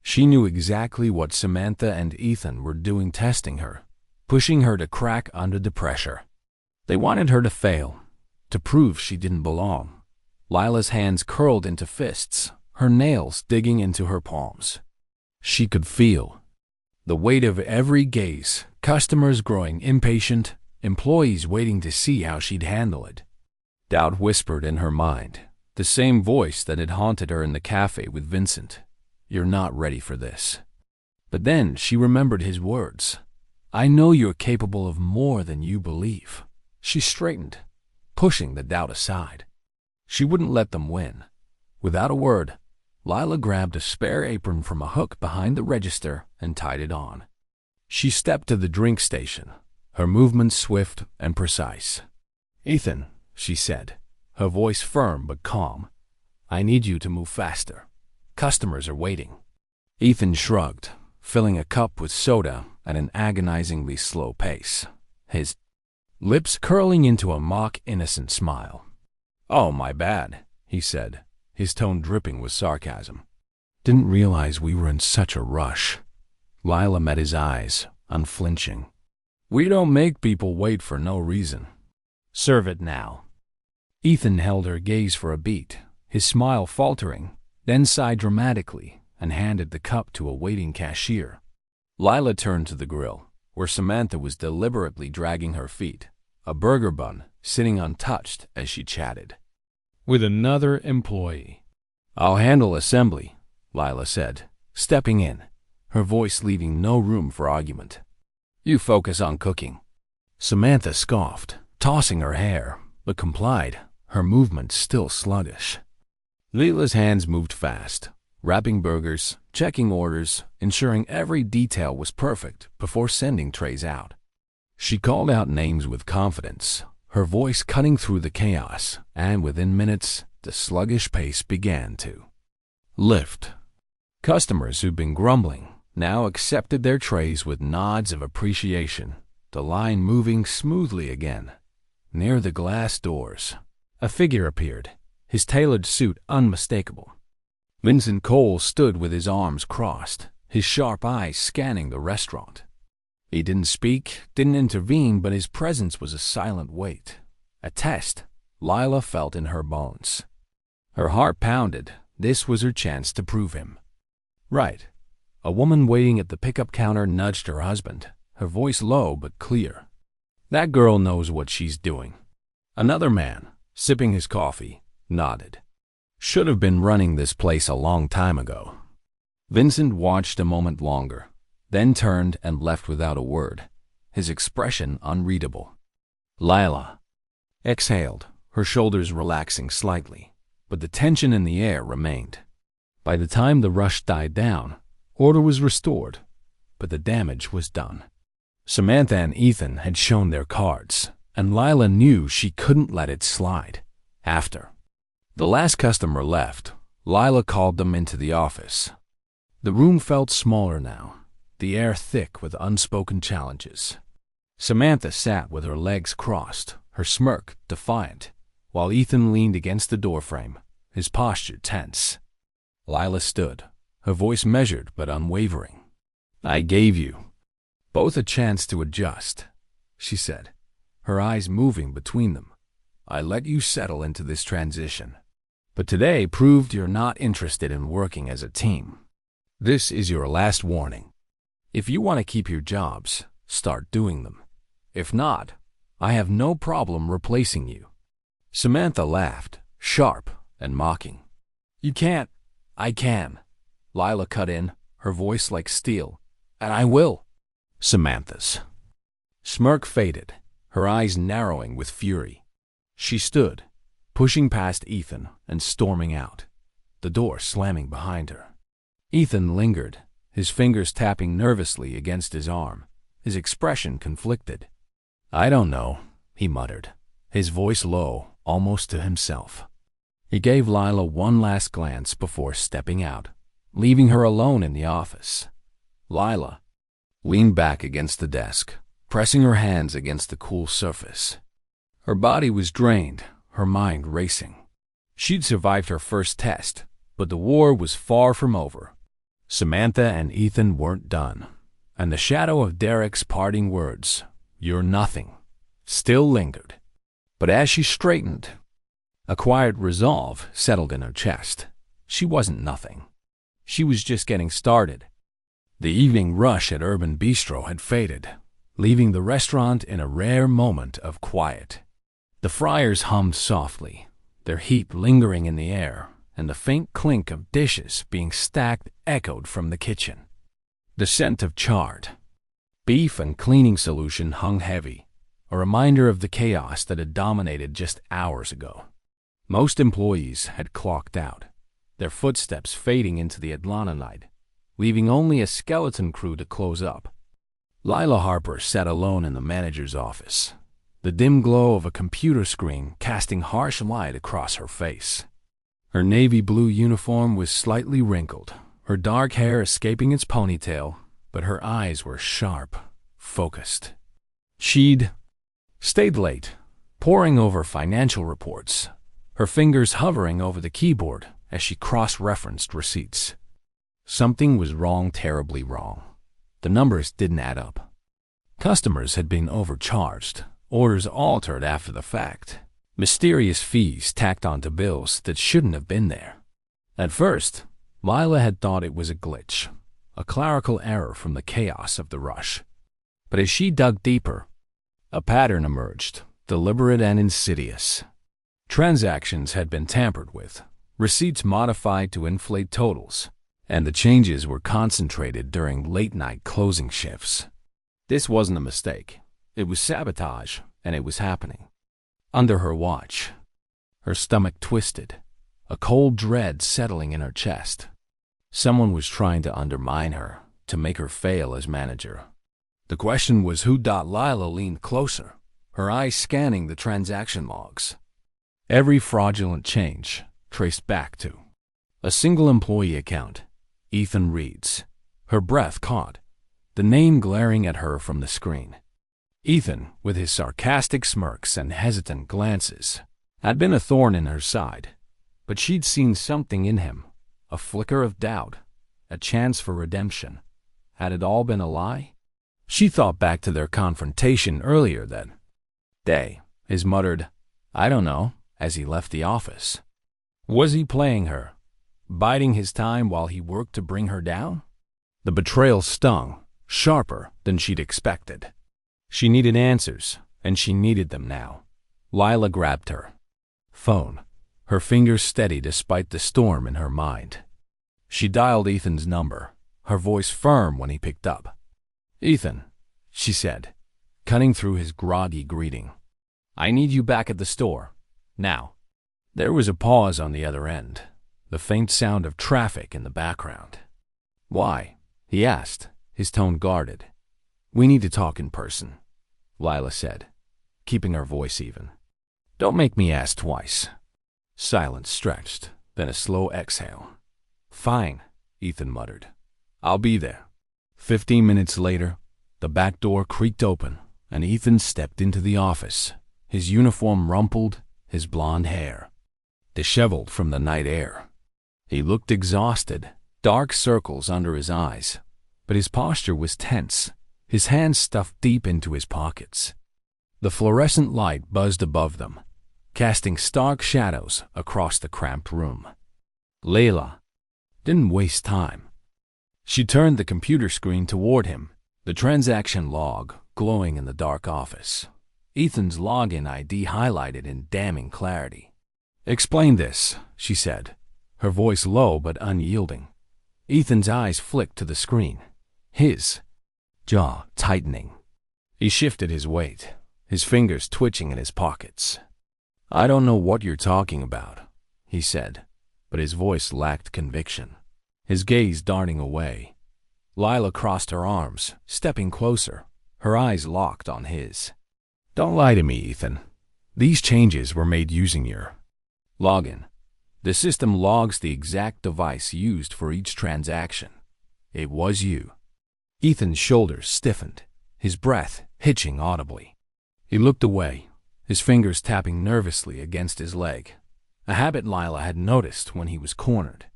She knew exactly what Samantha and Ethan were doing, testing her, pushing her to crack under the pressure. They wanted her to fail, to prove she didn't belong. Lila's hands curled into fists, her nails digging into her palms. She could feel the weight of every gaze, customers growing impatient, employees waiting to see how she'd handle it. Doubt whispered in her mind, the same voice that had haunted her in the cafe with Vincent. "You're not ready for this." But then she remembered his words. "I know you're capable of more than you believe." She straightened, pushing the doubt aside. She wouldn't let them win. Without a word, Lila grabbed a spare apron from a hook behind the register and tied it on. She stepped to the drink station, her movements swift and precise. "Ethan," she said, her voice firm but calm, "I need you to move faster. Customers are waiting." Ethan shrugged, filling a cup with soda at an agonizingly slow pace, his lips curling into a mock innocent smile. "Oh, my bad," he said, his tone dripping with sarcasm. "Didn't realize we were in such a rush." Lila met his eyes, unflinching. "We don't make people wait for no reason. Serve it now." Ethan held her gaze for a beat, his smile faltering, then sighed dramatically and handed the cup to a waiting cashier. Lila turned to the grill, where Samantha was deliberately dragging her feet, a burger bun sitting untouched as she chatted with another employee. "I'll handle assembly," Lila said, stepping in, her voice leaving no room for argument. "You focus on cooking." Samantha scoffed, tossing her hair, but complied, her movements still sluggish. Lila's hands moved fast, wrapping burgers, checking orders, ensuring every detail was perfect before sending trays out. She called out names with confidence, her voice cutting through the chaos, and within minutes, the sluggish pace began to lift. Customers who'd been grumbling now accepted their trays with nods of appreciation, the line moving smoothly again. Near the glass doors, a figure appeared, his tailored suit unmistakable. Vincent Cole stood with his arms crossed, his sharp eyes scanning the restaurant. He didn't speak, didn't intervene, but his presence was a silent weight, a test Lila felt in her bones. Her heart pounded. This was her chance to prove him right. A woman waiting at the pickup counter nudged her husband, her voice low but clear. "That girl knows what she's doing." Another man, sipping his coffee, nodded. "Should have been running this place a long time ago." Vincent watched a moment longer, then turned and left without a word, his expression unreadable. Lila exhaled, her shoulders relaxing slightly, but the tension in the air remained. By the time the rush died down, order was restored, but the damage was done. Samantha and Ethan had shown their cards, and Lila knew she couldn't let it slide. After the last customer left, Lila called them into the office. The room felt smaller now, the air thick with unspoken challenges. Samantha sat with her legs crossed, her smirk defiant, while Ethan leaned against the doorframe, his posture tense. Lila stood, her voice measured but unwavering. I gave you both a chance to adjust, she said, her eyes moving between them. I let you settle into this transition. But today proved you're not interested in working as a team. This is your last warning. If you want to keep your jobs, start doing them. If not, I have no problem replacing you. Samantha laughed, sharp and mocking. You can't. I can. Lila cut in, her voice like steel. And I will. Samantha's smirk faded, her eyes narrowing with fury. She stood, pushing past Ethan and storming out, the door slamming behind her. Ethan lingered, his fingers tapping nervously against his arm, his expression conflicted. I don't know, he muttered, his voice low, almost to himself. He gave Lila one last glance before stepping out, leaving her alone in the office. Lila leaned back against the desk, pressing her hands against the cool surface. Her body was drained, her mind racing. She'd survived her first test, but the war was far from over. Samantha and Ethan weren't done, and the shadow of Derek's parting words, "You're nothing," still lingered. But as she straightened, a quiet resolve settled in her chest. She wasn't nothing. She was just getting started. The evening rush at Urban Bistro had faded, leaving the restaurant in a rare moment of quiet. The fryers hummed softly, their heat lingering in the air, and the faint clink of dishes being stacked echoed from the kitchen. The scent of charred beef and cleaning solution hung heavy, a reminder of the chaos that had dominated just hours ago. Most employees had clocked out, their footsteps fading into the Atlanta night, leaving only a skeleton crew to close up. Lila Harper sat alone in the manager's office, the dim glow of a computer screen casting harsh light across her face. Her navy blue uniform was slightly wrinkled, her dark hair escaping its ponytail, but her eyes were sharp, focused. She'd stayed late, poring over financial reports, her fingers hovering over the keyboard as she cross-referenced receipts. Something was wrong, terribly wrong. The numbers didn't add up. Customers had been overcharged, orders altered after the fact, mysterious fees tacked onto bills that shouldn't have been there. At first, Lila had thought it was a glitch, a clerical error from the chaos of the rush. But as she dug deeper, a pattern emerged, deliberate and insidious. Transactions had been tampered with, receipts modified to inflate totals, and the changes were concentrated during late-night closing shifts. This wasn't a mistake. It was sabotage, and it was happening. Under her watch, her stomach twisted, a cold dread settling in her chest. Someone was trying to undermine her, to make her fail as manager. The question was who. Lila leaned closer, her eyes scanning the transaction logs. Every fraudulent change traced back to a single employee account, Ethan Reed's. Her breath caught, the name glaring at her from the screen. Ethan, with his sarcastic smirks and hesitant glances, had been a thorn in her side, but she'd seen something in him, a flicker of doubt, a chance for redemption. Had it all been a lie? She thought back to their confrontation earlier that day, his muttered, "I don't know," as he left the office. Was he playing her, biding his time while he worked to bring her down? The betrayal stung, sharper than she'd expected. She needed answers, and she needed them now. Lila grabbed her phone, her fingers steady despite the storm in her mind. She dialed Ethan's number, her voice firm when he picked up. "Ethan," she said, cutting through his groggy greeting. "I need you back at the store. Now." There was a pause on the other end, the faint sound of traffic in the background. "Why?" he asked, his tone guarded. "We need to talk in person," Lila said, keeping her voice even. "Don't make me ask twice." Silence stretched, then a slow exhale. "Fine," Ethan muttered. "I'll be there." 15 minutes later, the back door creaked open, and Ethan stepped into the office, his uniform rumpled, his blonde hair disheveled from the night air. He looked exhausted, dark circles under his eyes, but his posture was tense, his hands stuffed deep into his pockets. The fluorescent light buzzed above them, casting stark shadows across the cramped room. Layla didn't waste time. She turned the computer screen toward him, the transaction log glowing in the dark office. Ethan's login ID highlighted in damning clarity. "Explain this," she said, her voice low but unyielding. Ethan's eyes flicked to the screen, his jaw tightening. He shifted his weight, his fingers twitching in his pockets. "I don't know what you're talking about," he said, but his voice lacked conviction, his gaze darting away. Lila crossed her arms, stepping closer, her eyes locked on his. "Don't lie to me, Ethan. These changes were made using your login. The system logs the exact device used for each transaction. It was you." Ethan's shoulders stiffened, his breath hitching audibly. He looked away, his fingers tapping nervously against his leg, a habit Lila had noticed when he was cornered.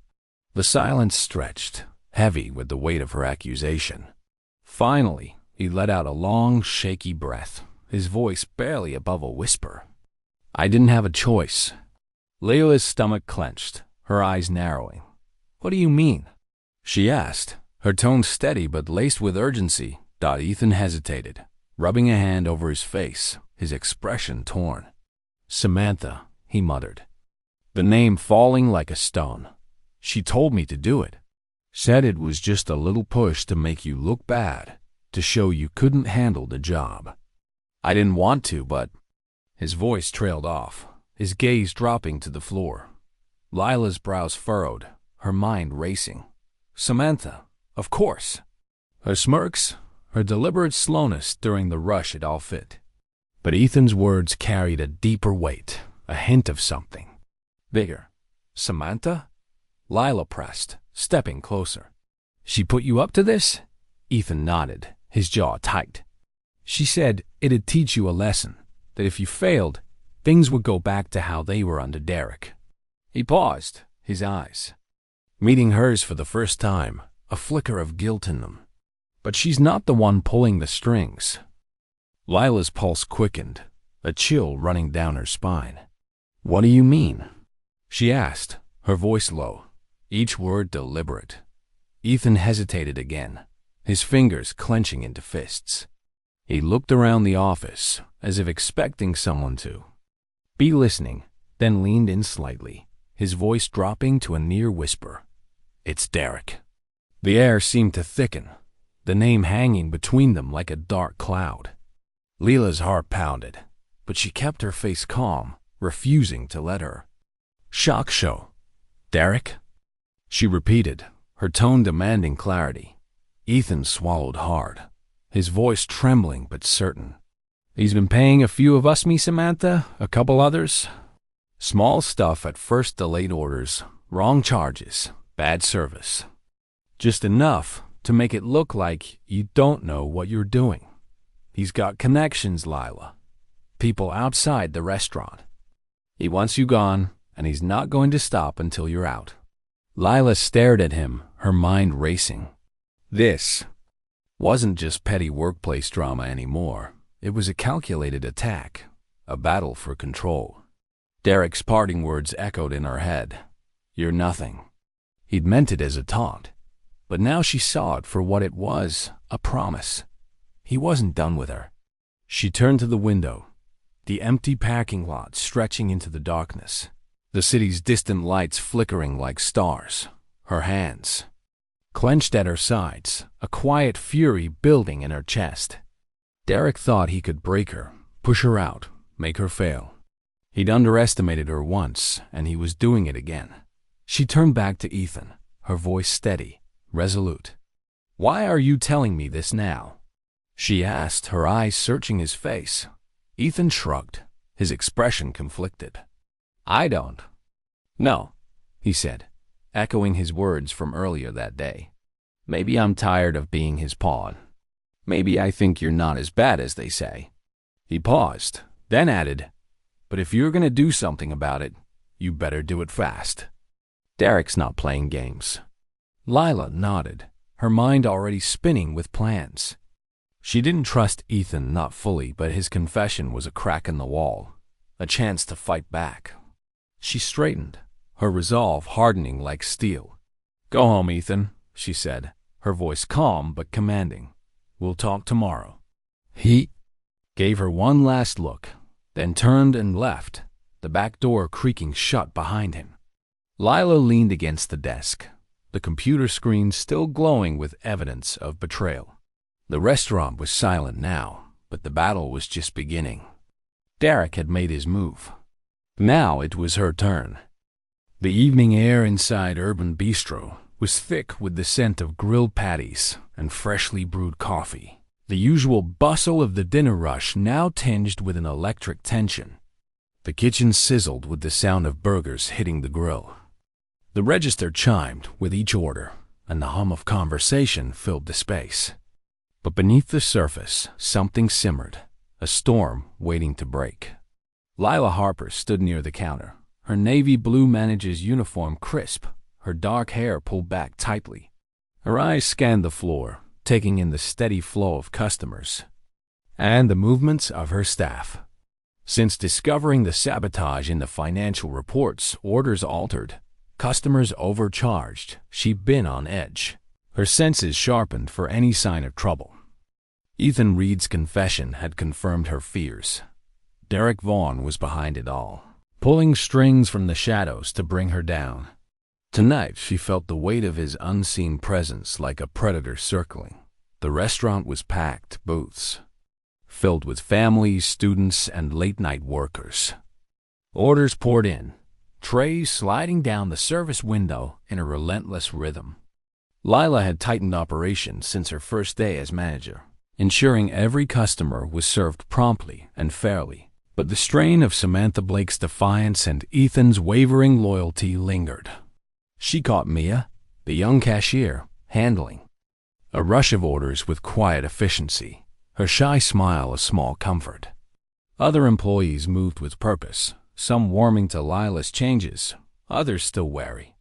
The silence stretched, heavy with the weight of her accusation. Finally, he let out a long, shaky breath, his voice barely above a whisper. "I didn't have a choice." Layla's stomach clenched, her eyes narrowing. "What do you mean?" she asked, her tone steady but laced with urgency. Ethan hesitated, rubbing a hand over his face, his expression torn. "Samantha," he muttered, the name falling like a stone. "She told me to do it. Said it was just a little push to make you look bad, to show you couldn't handle the job. I didn't want to, but—" His voice trailed off, his gaze dropping to the floor. Lila's brows furrowed, her mind racing. "Samantha, of course." Her smirks, her deliberate slowness during the rush, it all fit. But Ethan's words carried a deeper weight, a hint of something bigger. "Samantha?" Lila pressed, stepping closer. "She put you up to this?" Ethan nodded, his jaw tight. "She said it'd teach you a lesson, that if you failed, things would go back to how they were under Derek." He paused, his eyes meeting hers for the first time, a flicker of guilt in them. "But she's not the one pulling the strings." Lila's pulse quickened, a chill running down her spine. "What do you mean?" she asked, her voice low, each word deliberate. Ethan hesitated again, his fingers clenching into fists. He looked around the office, as if expecting someone to be listening, then leaned in slightly, his voice dropping to a near whisper. "It's Derek." The air seemed to thicken, the name hanging between them like a dark cloud. Lila's heart pounded, but she kept her face calm, refusing to let her shock show. "Derek?" she repeated, her tone demanding clarity. Ethan swallowed hard, his voice trembling but certain. "He's been paying a few of us, me Samantha, a couple others. Small stuff at first, delayed orders, wrong charges, bad service. Just enough to make it look like you don't know what you're doing. He's got connections, Lila. People outside the restaurant. He wants you gone, and he's not going to stop until you're out." Lila stared at him, her mind racing. This wasn't just petty workplace drama anymore. It was a calculated attack, a battle for control. Derek's parting words echoed in her head. "You're nothing." He'd meant it as a taunt, but now she saw it for what it was, a promise. He wasn't done with her. She turned to the window, the empty parking lot stretching into the darkness, the city's distant lights flickering like stars, her hands clenched at her sides, a quiet fury building in her chest. Derek thought he could break her, push her out, make her fail. He'd underestimated her once, and he was doing it again. She turned back to Ethan, her voice steady, resolute. "Why are you telling me this now?" she asked, her eyes searching his face. Ethan shrugged, his expression conflicted. "I don't." "No," he said, echoing his words from earlier that day. "Maybe I'm tired of being his pawn. Maybe I think you're not as bad as they say." He paused, then added, "But if you're going to do something about it, you better do it fast. Derek's not playing games." Lila nodded, her mind already spinning with plans. She didn't trust Ethan, not fully, but his confession was a crack in the wall, a chance to fight back. She straightened, her resolve hardening like steel. "Go home, Ethan," she said, her voice calm but commanding. "We'll talk tomorrow." He gave her one last look, then turned and left, the back door creaking shut behind him. Lila leaned against the desk, the computer screen still glowing with evidence of betrayal. The restaurant was silent now, but the battle was just beginning. Derek had made his move. Now it was her turn. The evening air inside Urban Bistro was thick with the scent of grilled patties and freshly brewed coffee. The usual bustle of the dinner rush now tinged with an electric tension. The kitchen sizzled with the sound of burgers hitting the grill. The register chimed with each order, and the hum of conversation filled the space. But beneath the surface, something simmered, a storm waiting to break. Lila Harper stood near the counter, her navy blue manager's uniform crisp, her dark hair pulled back tightly. Her eyes scanned the floor, taking in the steady flow of customers and the movements of her staff. Since discovering the sabotage in the financial reports, orders altered, customers overcharged, she'd been on edge, her senses sharpened for any sign of trouble. Ethan Reed's confession had confirmed her fears. Derek Vaughn was behind it all, pulling strings from the shadows to bring her down. Tonight she felt the weight of his unseen presence like a predator circling. The restaurant was packed, booths filled with families, students, and late-night workers. Orders poured in, trays sliding down the service window in a relentless rhythm. Lila had tightened operations since her first day as manager, ensuring every customer was served promptly and fairly. But the strain of Samantha Blake's defiance and Ethan's wavering loyalty lingered. She caught Mia, the young cashier, handling a rush of orders with quiet efficiency, her shy smile a small comfort. Other employees moved with purpose, some warming to Lila's changes, others still wary.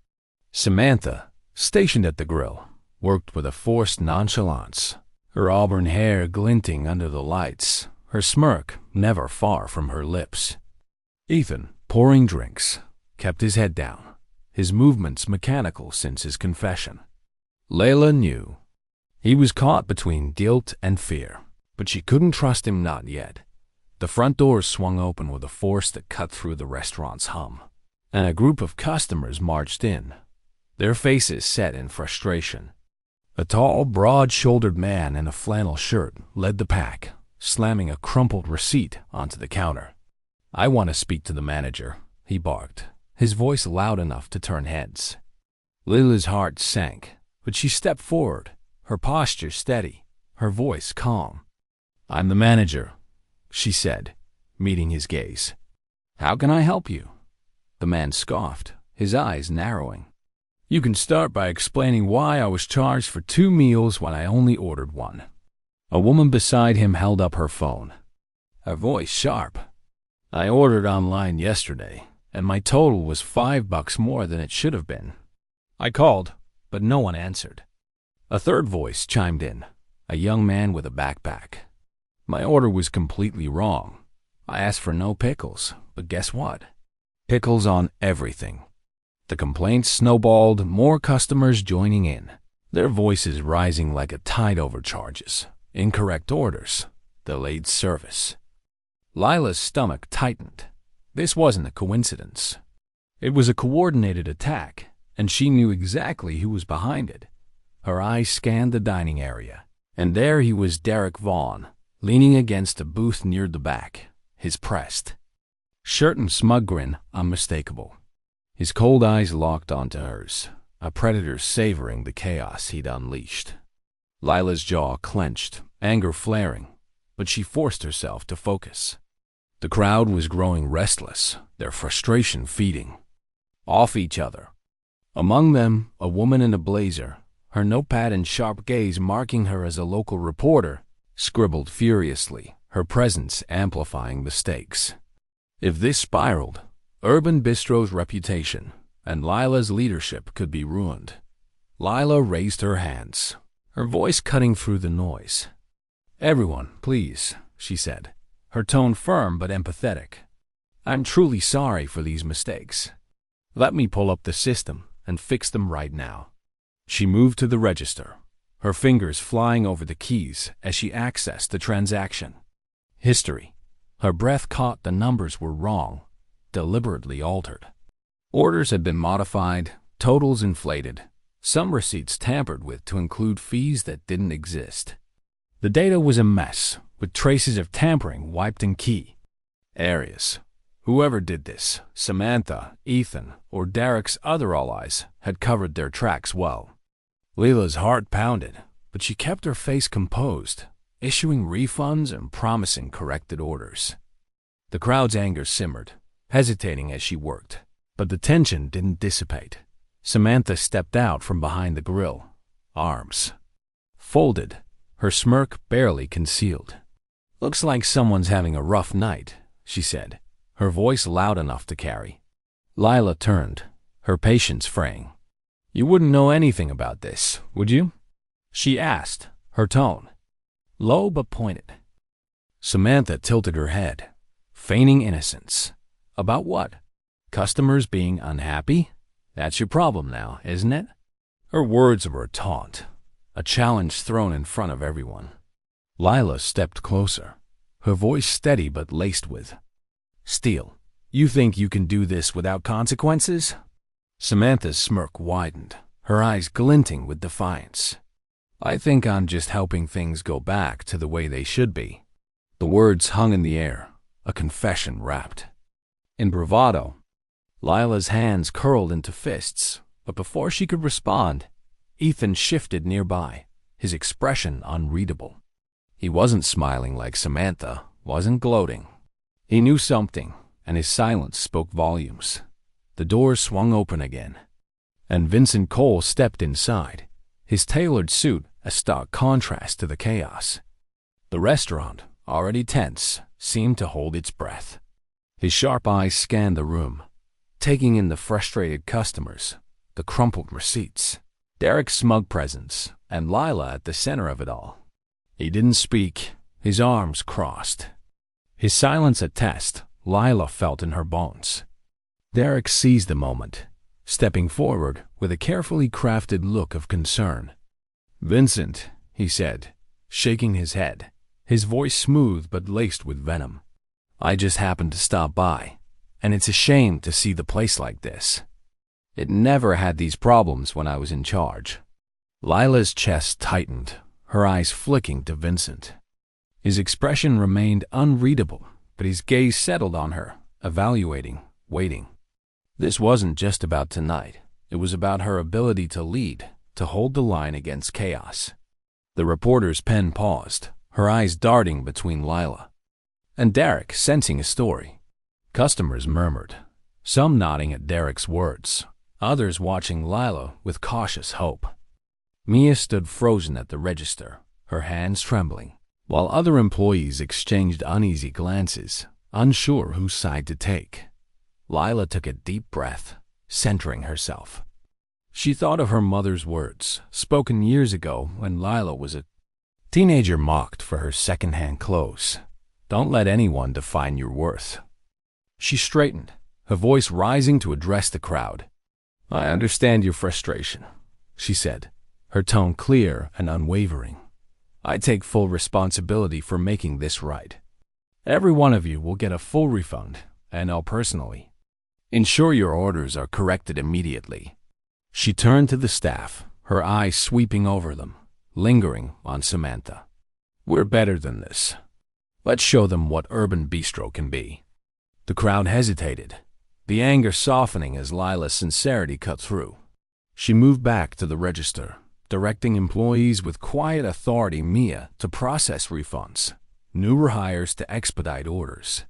Samantha, stationed at the grill, worked with a forced nonchalance, her auburn hair glinting under the lights, her smirk never far from her lips. Ethan, pouring drinks, kept his head down, his movements mechanical since his confession. Layla knew. He was caught between guilt and fear, but she couldn't trust him, not yet. The front doors swung open with a force that cut through the restaurant's hum, and a group of customers marched in, their faces set in frustration. A tall, broad-shouldered man in a flannel shirt led the pack, slamming a crumpled receipt onto the counter. "I want to speak to the manager," he barked, his voice loud enough to turn heads. Lila's heart sank, but she stepped forward, her posture steady, her voice calm. "I'm the manager," she said, meeting his gaze. "How can I help you?" The man scoffed, his eyes narrowing. "You can start by explaining why I was charged for 2 meals when I only ordered 1. A woman beside him held up her phone, her voice sharp. "I ordered online yesterday, and my total was $5 more than it should have been." I called, but no one answered. A third voice chimed in, a young man with a backpack. "My order was completely wrong. I asked for no pickles, but guess what? Pickles on everything." The complaints snowballed, more customers joining in, their voices rising like a tide over charges, incorrect orders, delayed service. Lila's stomach tightened. This wasn't a coincidence. It was a coordinated attack, and she knew exactly who was behind it. Her eyes scanned the dining area, and there he was, Derek Vaughn, leaning against a booth near the back, his pressed shirt and smug grin unmistakable. His cold eyes locked onto hers, a predator savoring the chaos he'd unleashed. Lila's jaw clenched, anger flaring, but she forced herself to focus. The crowd was growing restless, their frustration feeding off each other. Among them, a woman in a blazer, her notepad and sharp gaze marking her as a local reporter, scribbled furiously, her presence amplifying the stakes. If this spiraled, Urban Bistro's reputation and Lila's leadership could be ruined. Lila raised her hands, her voice cutting through the noise. "Everyone, please," she said, her tone firm but empathetic. "I'm truly sorry for these mistakes. Let me pull up the system and fix them right now." She moved to the register, her fingers flying over the keys as she accessed the transaction. History. Her breath caught the numbers were wrong, deliberately altered. Orders had been modified, totals inflated, some receipts tampered with to include fees that didn't exist. The data was a mess, with traces of tampering wiped in key areas. Whoever did this, Samantha, Ethan, or Derek's other allies, had covered their tracks well. Leela's heart pounded, but she kept her face composed, issuing refunds and promising corrected orders. The crowd's anger simmered, hesitating as she worked, but the tension didn't dissipate. Samantha stepped out from behind the grill, arms folded, her smirk barely concealed. "Looks like someone's having a rough night," she said, her voice loud enough to carry. Lila turned, her patience fraying. "You wouldn't know anything about this, would you?" she asked, her tone low but pointed. Samantha tilted her head, feigning innocence. "About what? Customers being unhappy? That's your problem now, isn't it?" Her words were a taunt, a challenge thrown in front of everyone. Lila stepped closer, her voice steady but laced with steel. "You think you can do this without consequences?" Samantha's smirk widened, her eyes glinting with defiance. "I think I'm just helping things go back to the way they should be." The words hung in the air, a confession wrapped in bravado. Lila's hands curled into fists, but before she could respond, Ethan shifted nearby, his expression unreadable. He wasn't smiling like Samantha, wasn't gloating. He knew something, and his silence spoke volumes. The door swung open again, and Vincent Cole stepped inside, his tailored suit a stark contrast to the chaos. The restaurant, already tense, seemed to hold its breath. His sharp eyes scanned the room, taking in the frustrated customers, the crumpled receipts, Derek's smug presence, and Lila at the center of it all. He didn't speak, his arms crossed. His silence a test Lila felt in her bones. Derek seized the moment, stepping forward with a carefully crafted look of concern. "Vincent," he said, shaking his head, his voice smooth but laced with venom. "I just happened to stop by, and it's a shame to see the place like this. It never had these problems when I was in charge." Lila's chest tightened, her eyes flicking to Vincent. His expression remained unreadable, but his gaze settled on her, evaluating, waiting. This wasn't just about tonight. It was about her ability to lead, to hold the line against chaos. The reporter's pen paused, her eyes darting between Lila and Derek, sensing a story. Customers murmured, some nodding at Derek's words, others watching Lila with cautious hope. Mia stood frozen at the register, her hands trembling, while other employees exchanged uneasy glances, unsure whose side to take. Lila took a deep breath, centering herself. She thought of her mother's words, spoken years ago when Lila was a teenager, mocked for her second-hand clothes. "Don't let anyone define your worth." She straightened, her voice rising to address the crowd. "I understand your frustration," she said, her tone clear and unwavering. "I take full responsibility for making this right. Every one of you will get a full refund, and I'll personally ensure your orders are corrected immediately." She turned to the staff, her eyes sweeping over them, lingering on Samantha. "We're better than this. Let's show them what Urban Bistro can be." The crowd hesitated, the anger softening as Lila's sincerity cut through. She moved back to the register, directing employees with quiet authority, Mia to process refunds, new hires to expedite orders.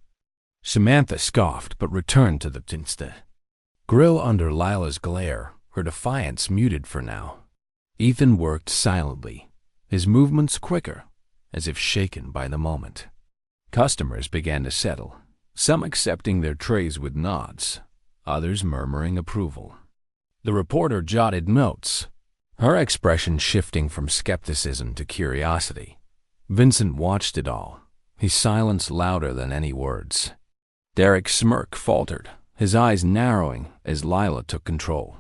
Samantha scoffed but returned to the tinsta grill under Lila's glare, her defiance muted for now. Ethan worked silently, his movements quicker, as if shaken by the moment. Customers began to settle, some accepting their trays with nods, others murmuring approval. The reporter jotted notes, her expression shifting from skepticism to curiosity. Vincent watched it all, his silence louder than any words. Derek's smirk faltered, his eyes narrowing as Lila took control.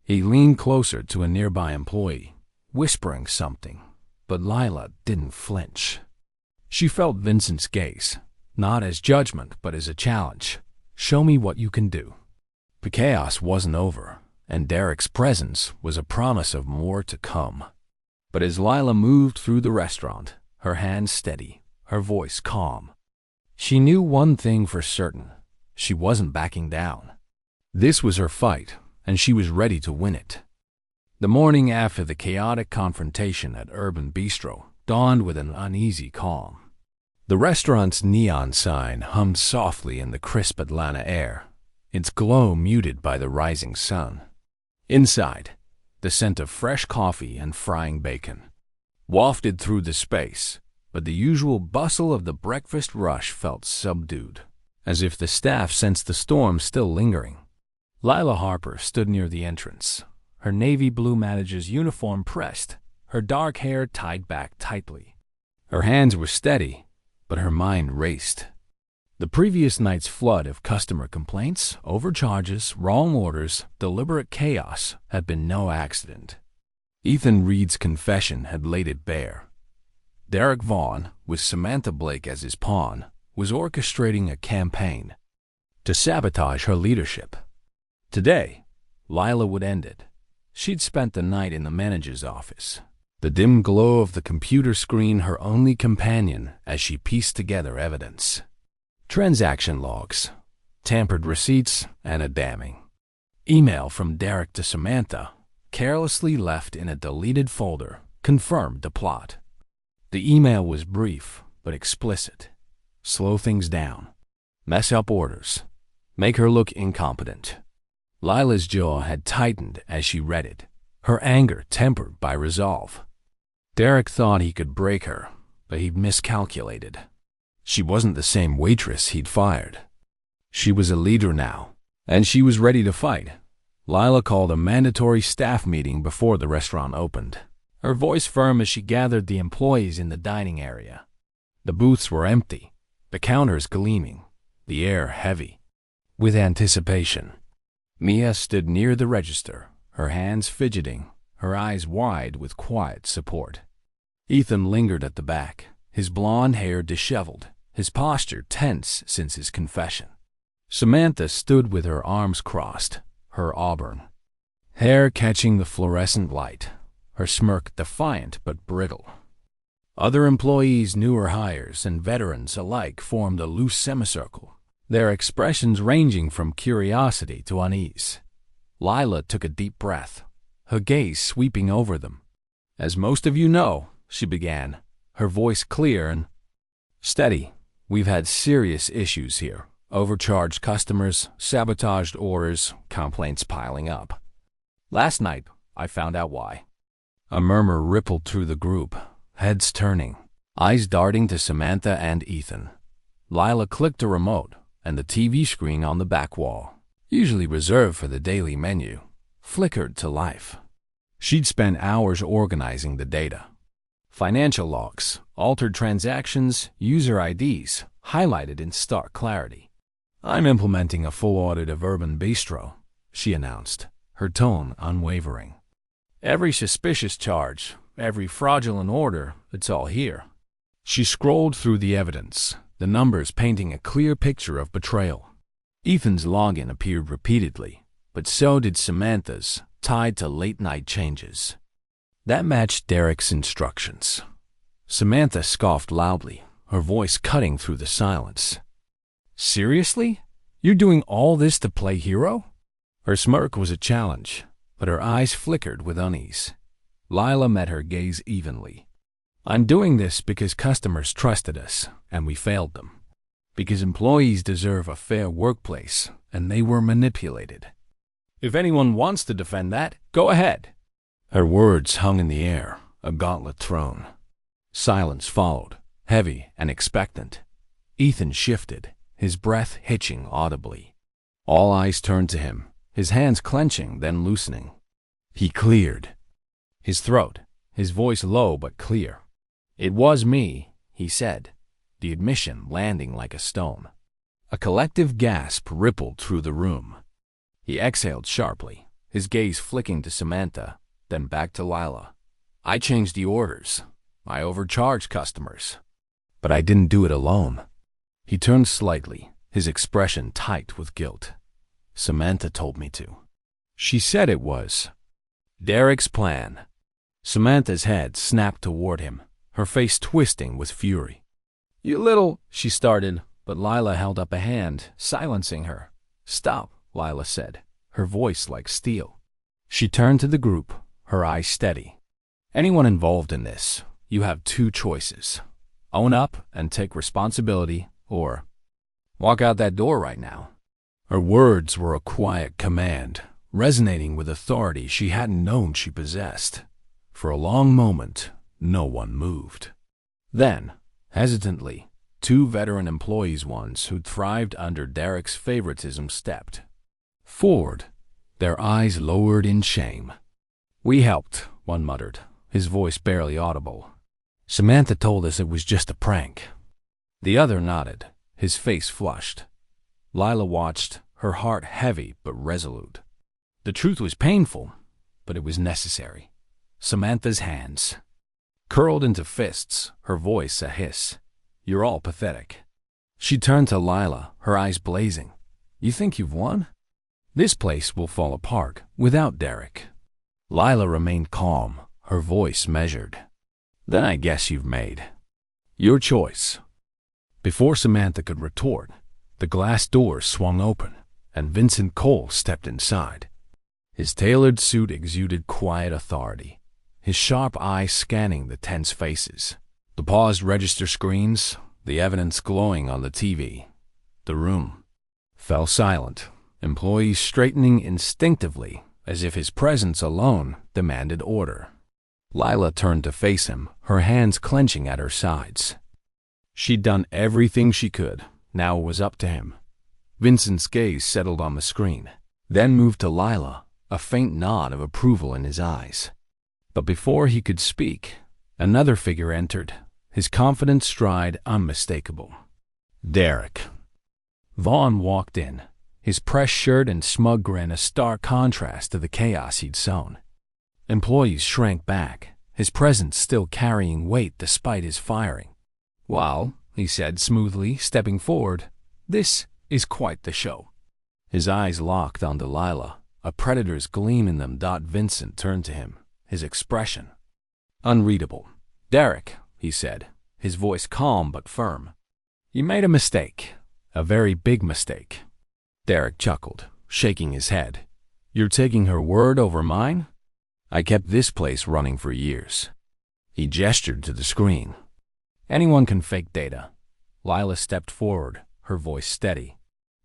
He leaned closer to a nearby employee, whispering something, but Lila didn't flinch. She felt Vincent's gaze, not as judgment but as a challenge. Show me what you can do. The chaos wasn't over, and Derek's presence was a promise of more to come. But as Lila moved through the restaurant, her hands steady, her voice calm, she knew one thing for certain: she wasn't backing down. This was her fight, and she was ready to win it. The morning after the chaotic confrontation at Urban Bistro dawned with an uneasy calm. The restaurant's neon sign hummed softly in the crisp Atlanta air, its glow muted by the rising sun. Inside, the scent of fresh coffee and frying bacon wafted through the space, but the usual bustle of the breakfast rush felt subdued, as if the staff sensed the storm still lingering. Lila Harper stood near the entrance, her navy blue manager's uniform pressed, her dark hair tied back tightly. Her hands were steady, but her mind raced. The previous night's flood of customer complaints, overcharges, wrong orders, deliberate chaos had been no accident. Ethan Reed's confession had laid it bare. Derek Vaughn, with Samantha Blake as his pawn, was orchestrating a campaign to sabotage her leadership. Today, Lila would end it. She'd spent the night in the manager's office, the dim glow of the computer screen her only companion as she pieced together evidence. Transaction logs, tampered receipts, and a damning email from Derek to Samantha, carelessly left in a deleted folder, confirmed the plot. The email was brief but explicit. Slow things down, mess up orders, make her look incompetent. Lila's jaw had tightened as she read it, her anger tempered by resolve. Derek thought he could break her, but he'd miscalculated. She wasn't the same waitress he'd fired. She was a leader now, and she was ready to fight. Lila called a mandatory staff meeting before the restaurant opened, her voice firm as she gathered the employees in the dining area. The booths were empty, the counters gleaming, the air heavy with anticipation. Mia stood near the register, her hands fidgeting, her eyes wide with quiet support. Ethan lingered at the back, his blonde hair disheveled, his posture tense since his confession. Samantha stood with her arms crossed, her auburn hair catching the fluorescent light, her smirk defiant but brittle. Other employees, newer hires and veterans alike, formed a loose semicircle, their expressions ranging from curiosity to unease. Lila took a deep breath, her gaze sweeping over them. "As most of you know," she began, her voice clear and steady, "we've had serious issues here. Overcharged customers, sabotaged orders, complaints piling up. Last night, I found out why." A murmur rippled through the group, heads turning, eyes darting to Samantha and Ethan. Lila clicked a remote, and the TV screen on the back wall, usually reserved for the daily menu, flickered to life. She'd spent hours organizing the data. Financial logs, altered transactions, user IDs, highlighted in stark clarity. "I'm implementing a full audit of Urban Bistro," she announced, her tone unwavering. "Every suspicious charge, every fraudulent order, it's all here." She scrolled through the evidence, the numbers painting a clear picture of betrayal. Ethan's login appeared repeatedly, but so did Samantha's, tied to late-night changes. That matched Derek's instructions. Samantha scoffed loudly, her voice cutting through the silence. "Seriously? You're doing all this to play hero?" Her smirk was a challenge, but her eyes flickered with unease. Lila met her gaze evenly. "I'm doing this because customers trusted us, and we failed them. Because employees deserve a fair workplace, and they were manipulated. If anyone wants to defend that, go ahead." Her words hung in the air, a gauntlet thrown. Silence followed, heavy and expectant. Ethan shifted, his breath hitching audibly. All eyes turned to him, his hands clenching, then loosening. He cleared. his throat, his voice low but clear. "It was me," he said, the admission landing like a stone. A collective gasp rippled through the room. He exhaled sharply, his gaze flicking to Samantha, then back to Lila. "I changed the orders. I overcharged customers. But I didn't do it alone." He turned slightly, his expression tight with guilt. "Samantha told me to. She said it was Derek's plan." Samantha's head snapped toward him, her face twisting with fury. "You little—" she started, but Lila held up a hand, silencing her. "Stop," Lila said, her voice like steel. She turned to the group, her eyes steady. "Anyone involved in this, you have two choices. Own up and take responsibility, or walk out that door right now." Her words were a quiet command, resonating with authority she hadn't known she possessed. For a long moment, no one moved. Then, hesitantly, two veteran employees, ones who'd thrived under Derek's favoritism, stepped forward, their eyes lowered in shame. "We helped," one muttered, his voice barely audible. "Samantha told us it was just a prank." The other nodded, his face flushed. Lila watched, her heart heavy but resolute. The truth was painful, but it was necessary. Samantha's hands curled into fists, her voice a hiss. "You're all pathetic." She turned to Lila, her eyes blazing. "You think you've won? This place will fall apart without Derek." Lila remained calm, her voice measured. "Then I guess you've made your choice." Before Samantha could retort, the glass door swung open, and Vincent Cole stepped inside. His tailored suit exuded quiet authority, his sharp eyes scanning the tense faces, the paused register screens, the evidence glowing on the TV. The room fell silent, employees straightening instinctively as if his presence alone demanded order. Lila turned to face him, her hands clenching at her sides. She'd done everything she could. Now it was up to him. Vincent's gaze settled on the screen, then moved to Lila, a faint nod of approval in his eyes. But before he could speak, another figure entered, his confident stride unmistakable. Derek. Vaughn walked in, his pressed shirt and smug grin a stark contrast to the chaos he'd sown. Employees shrank back, his presence still carrying weight despite his firing. "Well," he said smoothly, stepping forward, "this is quite the show." His eyes locked on Delilah, a predator's gleam in them. Vincent turned to him, his expression unreadable. "Derek," he said, his voice calm but firm, "you made a mistake, a very big mistake." Derek chuckled, shaking his head. "You're taking her word over mine? I kept this place running for years." He gestured to the screen. "Anyone can fake data." Lila stepped forward, her voice steady.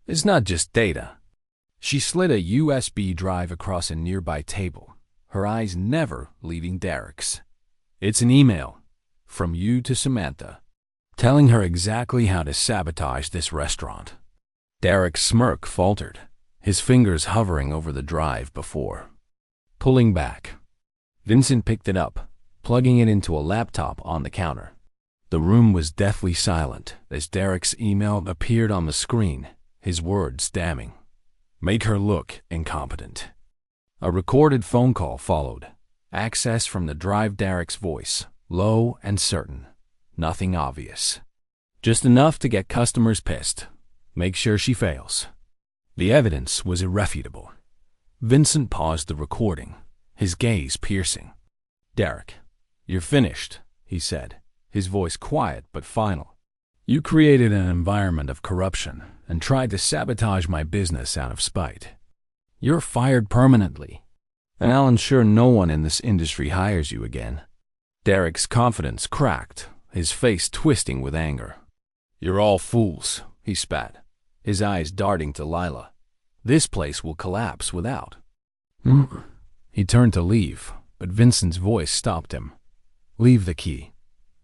"It's not just data." She slid a USB drive across a nearby table, her eyes never leaving Derek's. "It's an email from you to Samantha, telling her exactly how to sabotage this restaurant." Derek's smirk faltered, his fingers hovering over the drive before pulling back. Vincent picked it up, plugging it into a laptop on the counter. The room was deathly silent as Derek's email appeared on the screen, his words damning. "Make her look incompetent." A recorded phone call followed, access from the drive. Derek's voice, low and certain. Nothing obvious. Just enough to get customers pissed. Make sure she fails. The evidence was irrefutable. Vincent paused the recording, his gaze piercing. "Derek, you're finished," he said, his voice quiet but final. "You created an environment of corruption and tried to sabotage my business out of spite. You're fired permanently, and I'll ensure no one in this industry hires you again." Derek's confidence cracked, his face twisting with anger. "You're all fools," he spat, his eyes darting to Lila. "This place will collapse without." He turned to leave, but Vincent's voice stopped him. "Leave the key,"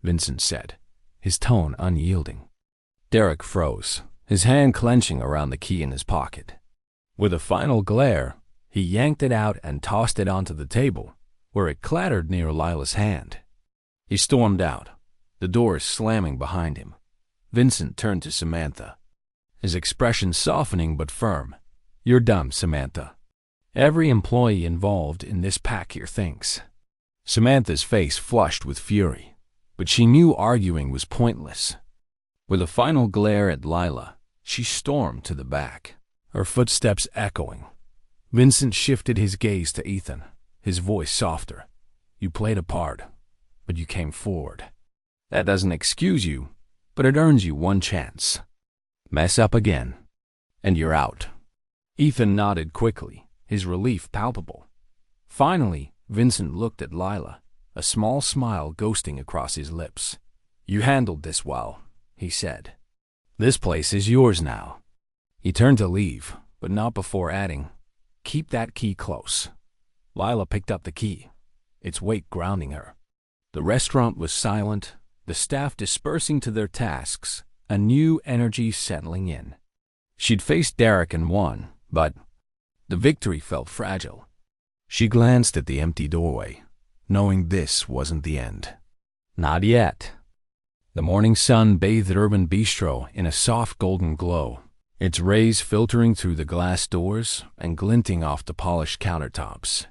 Vincent said, his tone unyielding. Derek froze, his hand clenching around the key in his pocket. With a final glare, he yanked it out and tossed it onto the table, where it clattered near Lila's hand. He stormed out, the door slamming behind him. Vincent turned to Samantha, his expression softening but firm. "You're dumb, Samantha. Every employee involved in this pack here thinks." Samantha's face flushed with fury, but she knew arguing was pointless. With a final glare at Lila, she stormed to the back, her footsteps echoing. Vincent shifted his gaze to Ethan, his voice softer. "You played a part, but you came forward. That doesn't excuse you, but it earns you one chance. Mess up again, and you're out." Ethan nodded quickly, his relief palpable. Finally, Vincent looked at Lila, a small smile ghosting across his lips. "You handled this well," he said. "This place is yours now." He turned to leave, but not before adding, "Keep that key close." Lila picked up the key, its weight grounding her. The restaurant was silent, the staff dispersing to their tasks, a new energy settling in. She'd faced Derek and won, but the victory felt fragile. She glanced at the empty doorway, knowing this wasn't the end. Not yet. The morning sun bathed Urban Bistro in a soft golden glow, its rays filtering through the glass doors and glinting off the polished countertops.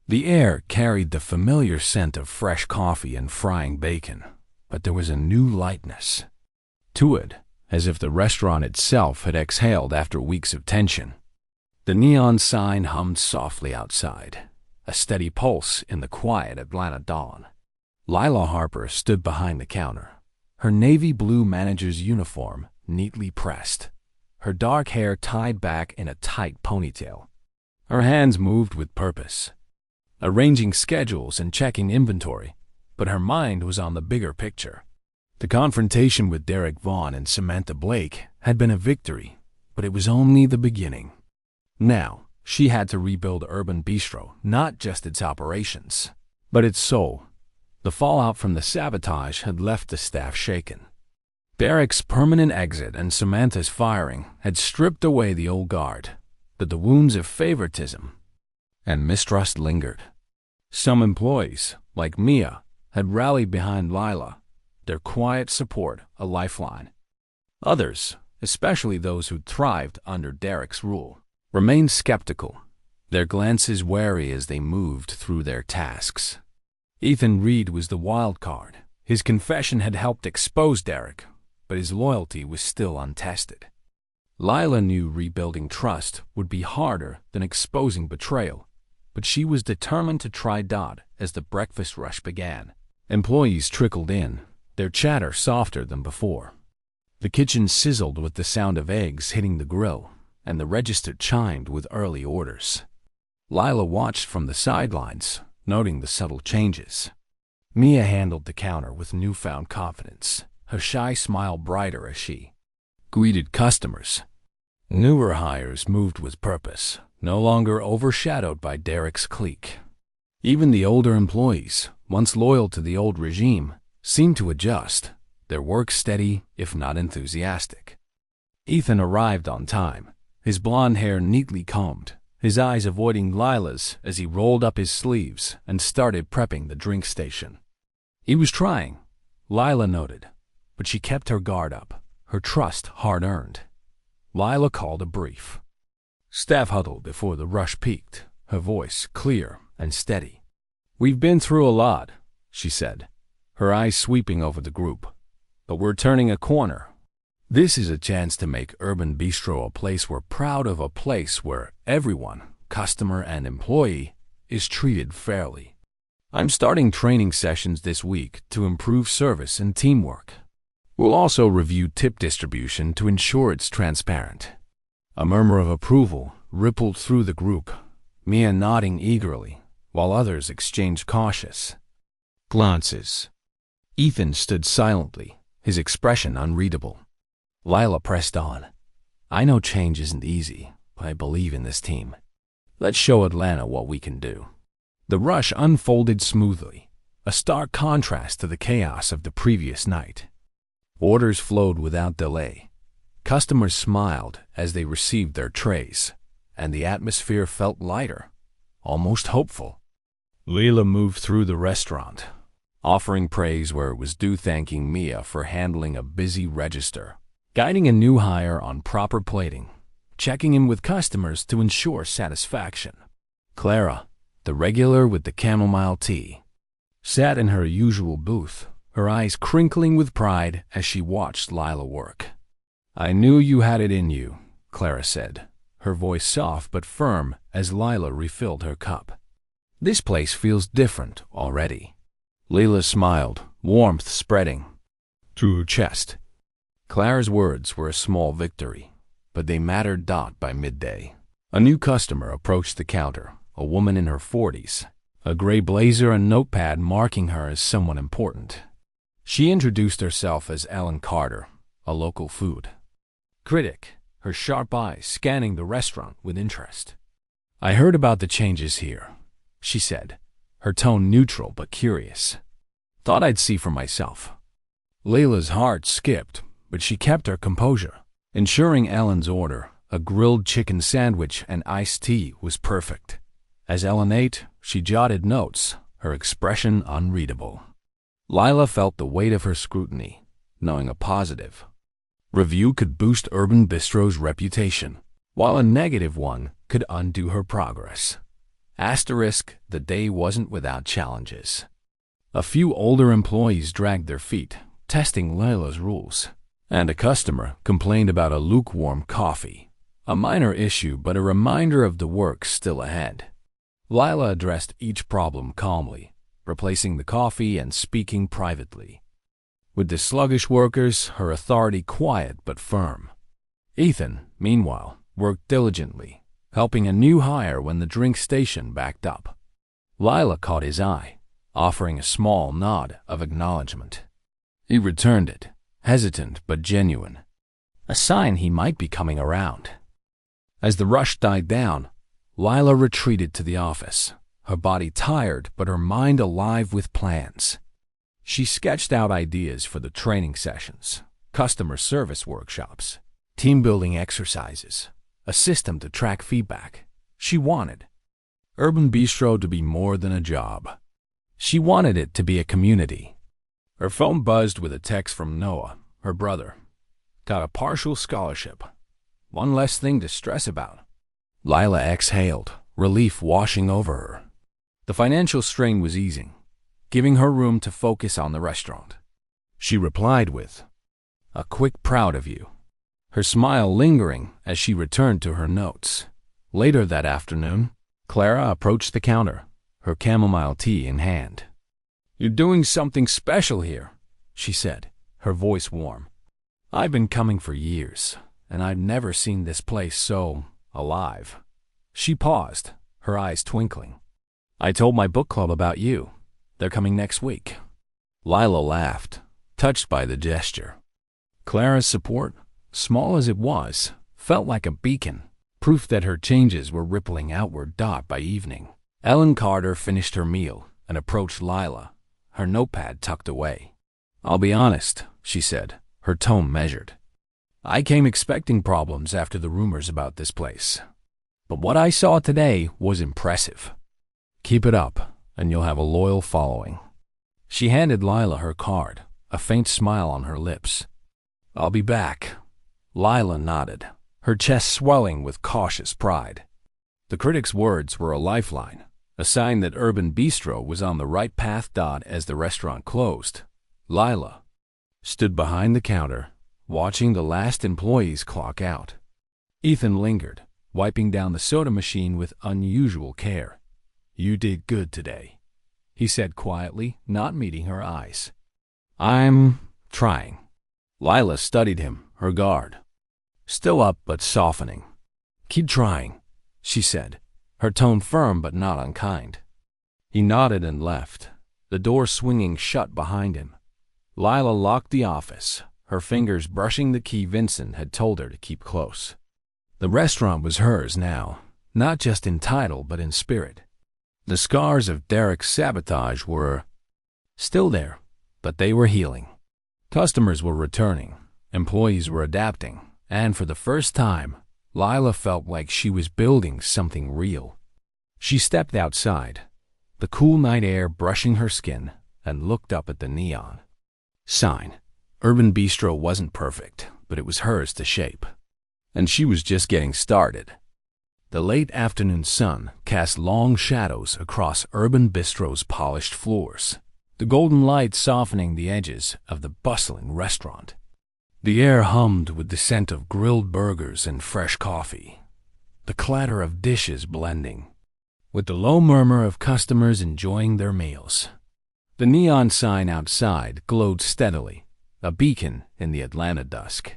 The air carried the familiar scent of fresh coffee and frying bacon, but there was a new lightness to it, as if the restaurant itself had exhaled after weeks of tension. The neon sign hummed softly outside, a steady pulse in the quiet Atlanta dawn. Lila Harper stood behind the counter, her navy blue manager's uniform neatly pressed, her dark hair tied back in a tight ponytail. Her hands moved with purpose, arranging schedules and checking inventory, but her mind was on the bigger picture. The confrontation with Derek Vaughn and Samantha Blake had been a victory, but it was only the beginning. Now, she had to rebuild Urban Bistro, not just its operations, but its soul. The fallout from the sabotage had left the staff shaken. Derek's permanent exit and Samantha's firing had stripped away the old guard, but the wounds of favoritism and mistrust lingered. Some employees, like Mia, had rallied behind Lila, their quiet support a lifeline. Others, especially those who thrived under Derek's rule, remained skeptical, their glances wary as they moved through their tasks. Ethan Reed was the wild card. His confession had helped expose Derek, but his loyalty was still untested. Lila knew rebuilding trust would be harder than exposing betrayal, but she was determined to try Dodd as the breakfast rush began. Employees trickled in, their chatter softer than before. The kitchen sizzled with the sound of eggs hitting the grill, and the register chimed with early orders. Lila watched from the sidelines, noting the subtle changes. Mia handled the counter with newfound confidence, her shy smile brighter as she greeted customers. Newer hires moved with purpose, no longer overshadowed by Derek's clique. Even the older employees, once loyal to the old regime, seemed to adjust, their work steady if not enthusiastic. Ethan arrived on time, his blonde hair neatly combed, his eyes avoiding Lila's as he rolled up his sleeves and started prepping the drink station. He was trying, Lila noted, but she kept her guard up, her trust hard-earned. Lila called a brief. Staff huddled before the rush peaked, her voice clear and steady. "We've been through a lot," she said, her eyes sweeping over the group, "but we're turning a corner. This is a chance to make Urban Bistro a place we're proud of, a place where everyone, customer and employee, is treated fairly. I'm starting training sessions this week to improve service and teamwork. We'll also review tip distribution to ensure it's transparent." A murmur of approval rippled through the group, Mia nodding eagerly, while others exchanged cautious glances. Ethan stood silently, his expression unreadable. Lila pressed on. "I know change isn't easy, but I believe in this team. Let's show Atlanta what we can do." The rush unfolded smoothly, a stark contrast to the chaos of the previous night. Orders flowed without delay. Customers smiled as they received their trays, and the atmosphere felt lighter, almost hopeful. Leila moved through the restaurant, offering praise where it was due, thanking Mia for handling a busy register, guiding a new hire on proper plating, checking in with customers to ensure satisfaction. Clara, the regular with the chamomile tea, sat in her usual booth, her eyes crinkling with pride as she watched Lila work. "I knew you had it in you," Clara said, her voice soft but firm as Lila refilled her cup. "This place feels different already." Leila smiled, warmth spreading through her chest. Clara's words were a small victory, but they mattered. By midday, a new customer approached the counter, a woman in her 40s, a gray blazer and notepad marking her as someone important. She introduced herself as Ellen Carter, a local food critic, her sharp eyes scanning the restaurant with interest. "I heard about the changes here," she said, her tone neutral but curious. "Thought I'd see for myself." Leila's heart skipped, but she kept her composure, ensuring Ellen's order, a grilled chicken sandwich and iced tea, was perfect. As Ellen ate, she jotted notes, her expression unreadable. Lila felt the weight of her scrutiny, knowing a positive review could boost Urban Bistro's reputation, while a negative one could undo her progress. Asterisk, the day wasn't without challenges. A few older employees dragged their feet, testing Lila's rules, and a customer complained about a lukewarm coffee, a minor issue but a reminder of the work still ahead. Lila addressed each problem calmly, replacing the coffee and speaking privately. With the sluggish workers, her authority quiet but firm. Ethan, meanwhile, worked diligently, helping a new hire when the drink station backed up. Lila caught his eye, offering a small nod of acknowledgement. He returned it, hesitant but genuine, a sign he might be coming around. As the rush died down, Lila retreated to the office, her body tired but her mind alive with plans. She sketched out ideas for the training sessions, customer service workshops, team-building exercises, a system to track feedback. She wanted Urban Bistro to be more than a job. She wanted it to be a community. Her phone buzzed with a text from Noah, her brother. "Got a partial scholarship. One less thing to stress about." Lila exhaled, relief washing over her. The financial strain was easing, giving her room to focus on the restaurant. She replied with, "A quick proud of you," her smile lingering as she returned to her notes. Later that afternoon, Clara approached the counter, her chamomile tea in hand. "You're doing something special here," she said, her voice warm. "I've been coming for years, and I've never seen this place so alive." She paused, her eyes twinkling. "I told my book club about you. They're coming next week." Lila laughed, touched by the gesture. Clara's support, small as it was, felt like a beacon, proof that her changes were rippling outward. By evening, Ellen Carter finished her meal and approached Lila, her notepad tucked away. "I'll be honest," she said, her tone measured. "I came expecting problems after the rumors about this place. But what I saw today was impressive. Keep it up, and you'll have a loyal following." She handed Lila her card, a faint smile on her lips. "I'll be back." Lila nodded, her chest swelling with cautious pride. The critic's words were a lifeline, a sign that Urban Bistro was on the right path. As the restaurant closed, Lila stood behind the counter, watching the last employees clock out. Ethan lingered, wiping down the soda machine with unusual care. "You did good today," he said quietly, not meeting her eyes. "I'm trying." Lila studied him, her guard still up but softening. "Keep trying," she said, her tone firm but not unkind. He nodded and left, the door swinging shut behind him. Lila locked the office, her fingers brushing the key Vincent had told her to keep close. The restaurant was hers now, not just in title but in spirit. The scars of Derek's sabotage were still there, but they were healing. Customers were returning, employees were adapting, and for the first time, Lila felt like she was building something real. She stepped outside, the cool night air brushing her skin, and looked up at the neon sign. Urban Bistro wasn't perfect, but it was hers to shape. And she was just getting started. The late afternoon sun cast long shadows across Urban Bistro's polished floors, the golden light softening the edges of the bustling restaurant. The air hummed with the scent of grilled burgers and fresh coffee, the clatter of dishes blending with the low murmur of customers enjoying their meals. The neon sign outside glowed steadily, a beacon in the Atlanta dusk.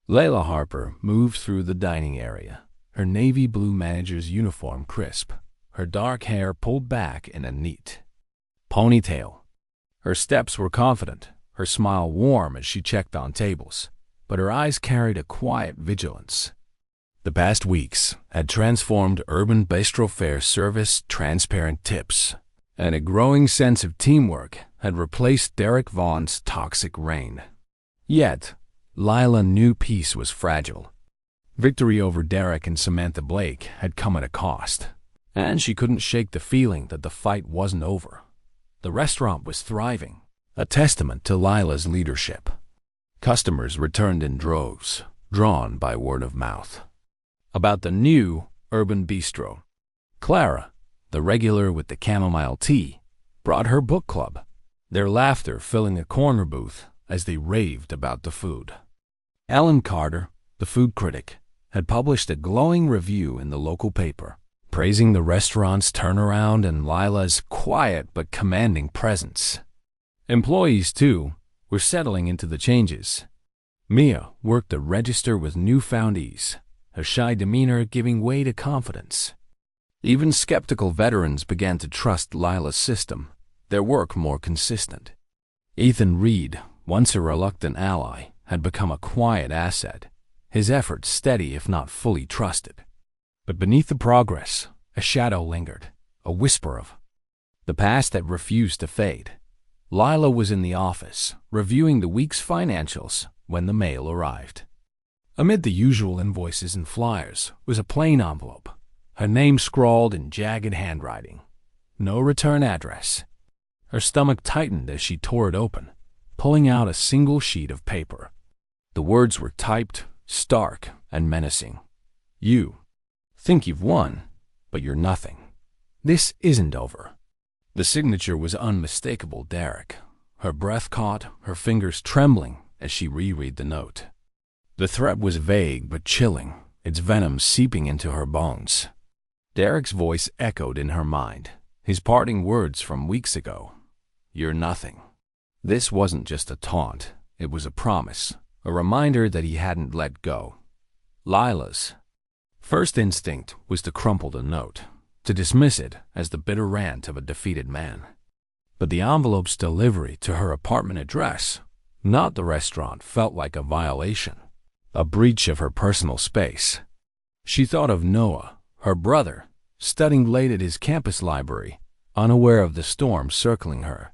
Layla Harper moved through the dining area, her navy blue manager's uniform crisp, her dark hair pulled back in a neat ponytail. Her steps were confident, her smile warm as she checked on tables, but her eyes carried a quiet vigilance. The past weeks had transformed Urban Bistro Fare's service transparent tips, and a growing sense of teamwork had replaced Derek Vaughn's toxic reign. Yet, Lila knew peace was fragile. Victory over Derek and Samantha Blake had come at a cost, and she couldn't shake the feeling that the fight wasn't over. The restaurant was thriving, a testament to Lila's leadership. Customers returned in droves, drawn by word of mouth about the new Urban Bistro. Clara, the regular with the chamomile tea, brought her book club, their laughter filling a corner booth as they raved about the food. Alan Carter, the food critic, had published a glowing review in the local paper, praising the restaurant's turnaround and Lila's quiet but commanding presence. Employees, too, were settling into the changes. Mia worked the register with newfound ease, her shy demeanor giving way to confidence. Even skeptical veterans began to trust Lila's system, their work more consistent. Ethan Reed, once a reluctant ally, had become a quiet asset, his efforts steady if not fully trusted. But beneath the progress, a shadow lingered, a whisper of the past that refused to fade. Lila was in the office, reviewing the week's financials when the mail arrived. Amid the usual invoices and flyers was a plain envelope, her name scrawled in jagged handwriting. No return address. Her stomach tightened as she tore it open, pulling out a single sheet of paper. The words were typed, stark and menacing. You think you've won, but you're nothing. This isn't over. The signature was unmistakable Derek. Her breath caught, her fingers trembling as she reread the note. The threat was vague but chilling, its venom seeping into her bones. Derek's voice echoed in her mind, his parting words from weeks ago. You're nothing. This wasn't just a taunt, it was a promise, a reminder that he hadn't let go. Lila's first instinct was to crumple the note, to dismiss it as the bitter rant of a defeated man. But the envelope's delivery to her apartment address, not the restaurant, felt like a violation, a breach of her personal space. She thought of Noah, her brother, studying late at his campus library, unaware of the storm circling her.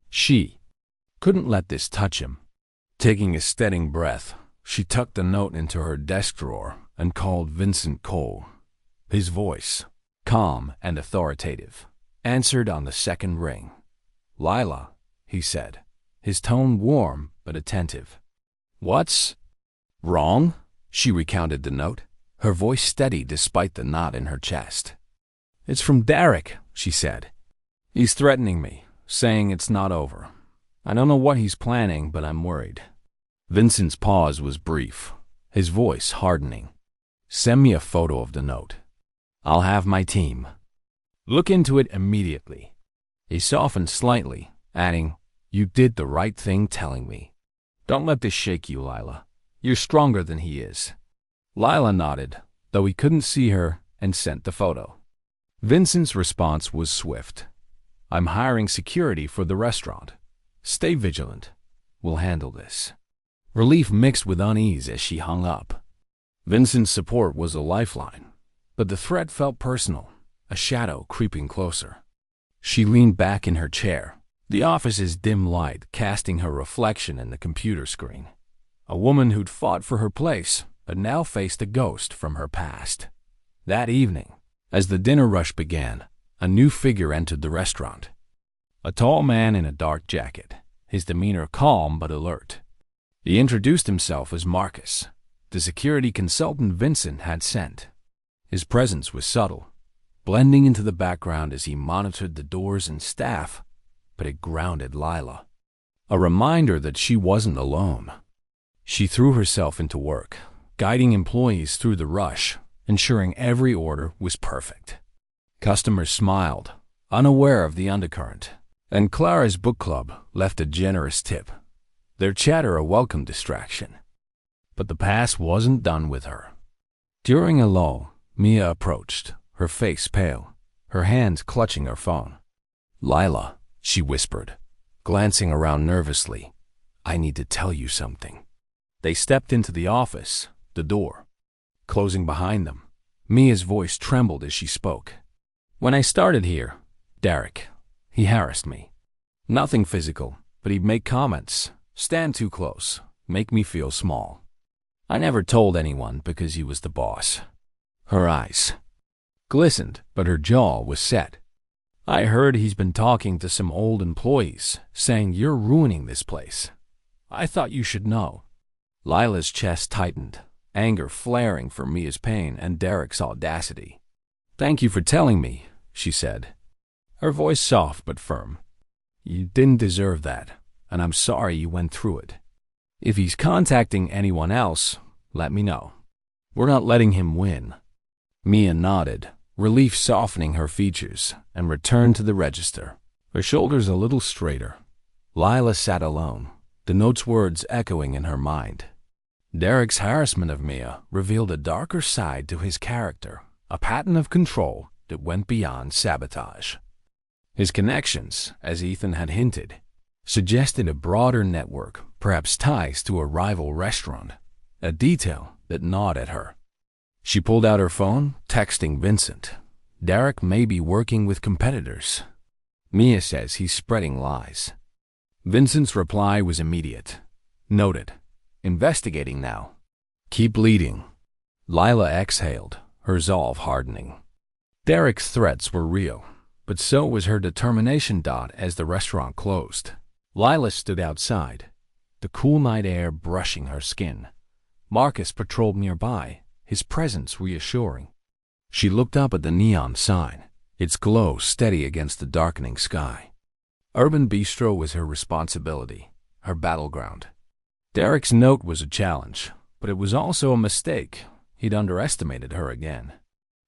She couldn't let this touch him. Taking a steadying breath, she tucked the note into her desk drawer and called Vincent Cole. His voice, calm and authoritative, answered on the second ring. Lila, he said, his tone warm but attentive. What's wrong? She recounted the note, her voice steady despite the knot in her chest. It's from Derek, she said. He's threatening me, saying it's not over. I don't know what he's planning, but I'm worried. Vincent's pause was brief, his voice hardening. Send me a photo of the note. I'll have my team look into it immediately. He softened slightly, adding, You did the right thing telling me. Don't let this shake you, Lila. You're stronger than he is. Lila nodded, though he couldn't see her, and sent the photo. Vincent's response was swift. I'm hiring security for the restaurant. Stay vigilant. We'll handle this. Relief mixed with unease as she hung up. Vincent's support was a lifeline, but the threat felt personal, a shadow creeping closer. She leaned back in her chair, the office's dim light casting her reflection in the computer screen. A woman who'd fought for her place, but now faced a ghost from her past. That evening, as the dinner rush began, a new figure entered the restaurant. A tall man in a dark jacket, his demeanor calm but alert. He introduced himself as Marcus, the security consultant Vincent had sent. His presence was subtle, blending into the background as he monitored the doors and staff, but it grounded Lila. A reminder that she wasn't alone. She threw herself into work, guiding employees through the rush, ensuring every order was perfect. Customers smiled, unaware of the undercurrent, and Clara's book club left a generous tip, their chatter a welcome distraction. But the past wasn't done with her. During a lull, Mia approached, her face pale, her hands clutching her phone. "Lila," she whispered, glancing around nervously, "I need to tell you something." They stepped into the office, the door closing behind them. Mia's voice trembled as she spoke. "When I started here, Derek, he harassed me. Nothing physical, but he'd make comments, stand too close, make me feel small. I never told anyone because he was the boss." Her eyes glistened, but her jaw was set. "I heard he's been talking to some old employees, saying you're ruining this place. I thought you should know." Lila's chest tightened, anger flaring for Mia's pain and Derek's audacity. "Thank you for telling me," she said, her voice soft but firm. "You didn't deserve that, and I'm sorry you went through it. If he's contacting anyone else, let me know. We're not letting him win." Mia nodded, relief softening her features, and returned to the register, her shoulders a little straighter. Lila sat alone, the note's words echoing in her mind. Derek's harassment of Mia revealed a darker side to his character, a pattern of control that went beyond sabotage. His connections, as Ethan had hinted, suggested a broader network, perhaps ties to a rival restaurant, a detail that gnawed at her. She pulled out her phone, texting Vincent. "Derek may be working with competitors. Mia says he's spreading lies." Vincent's reply was immediate. "Noted. Investigating now. Keep leading." Lila exhaled, her resolve hardening. Derek's threats were real, but so was her determination. As the restaurant closed, Lila stood outside, the cool night air brushing her skin. Marcus patrolled nearby, his presence reassuring. She looked up at the neon sign, its glow steady against the darkening sky. Urban Bistro was her responsibility, her battleground. Derek's note was a challenge, but it was also a mistake. He'd underestimated her again.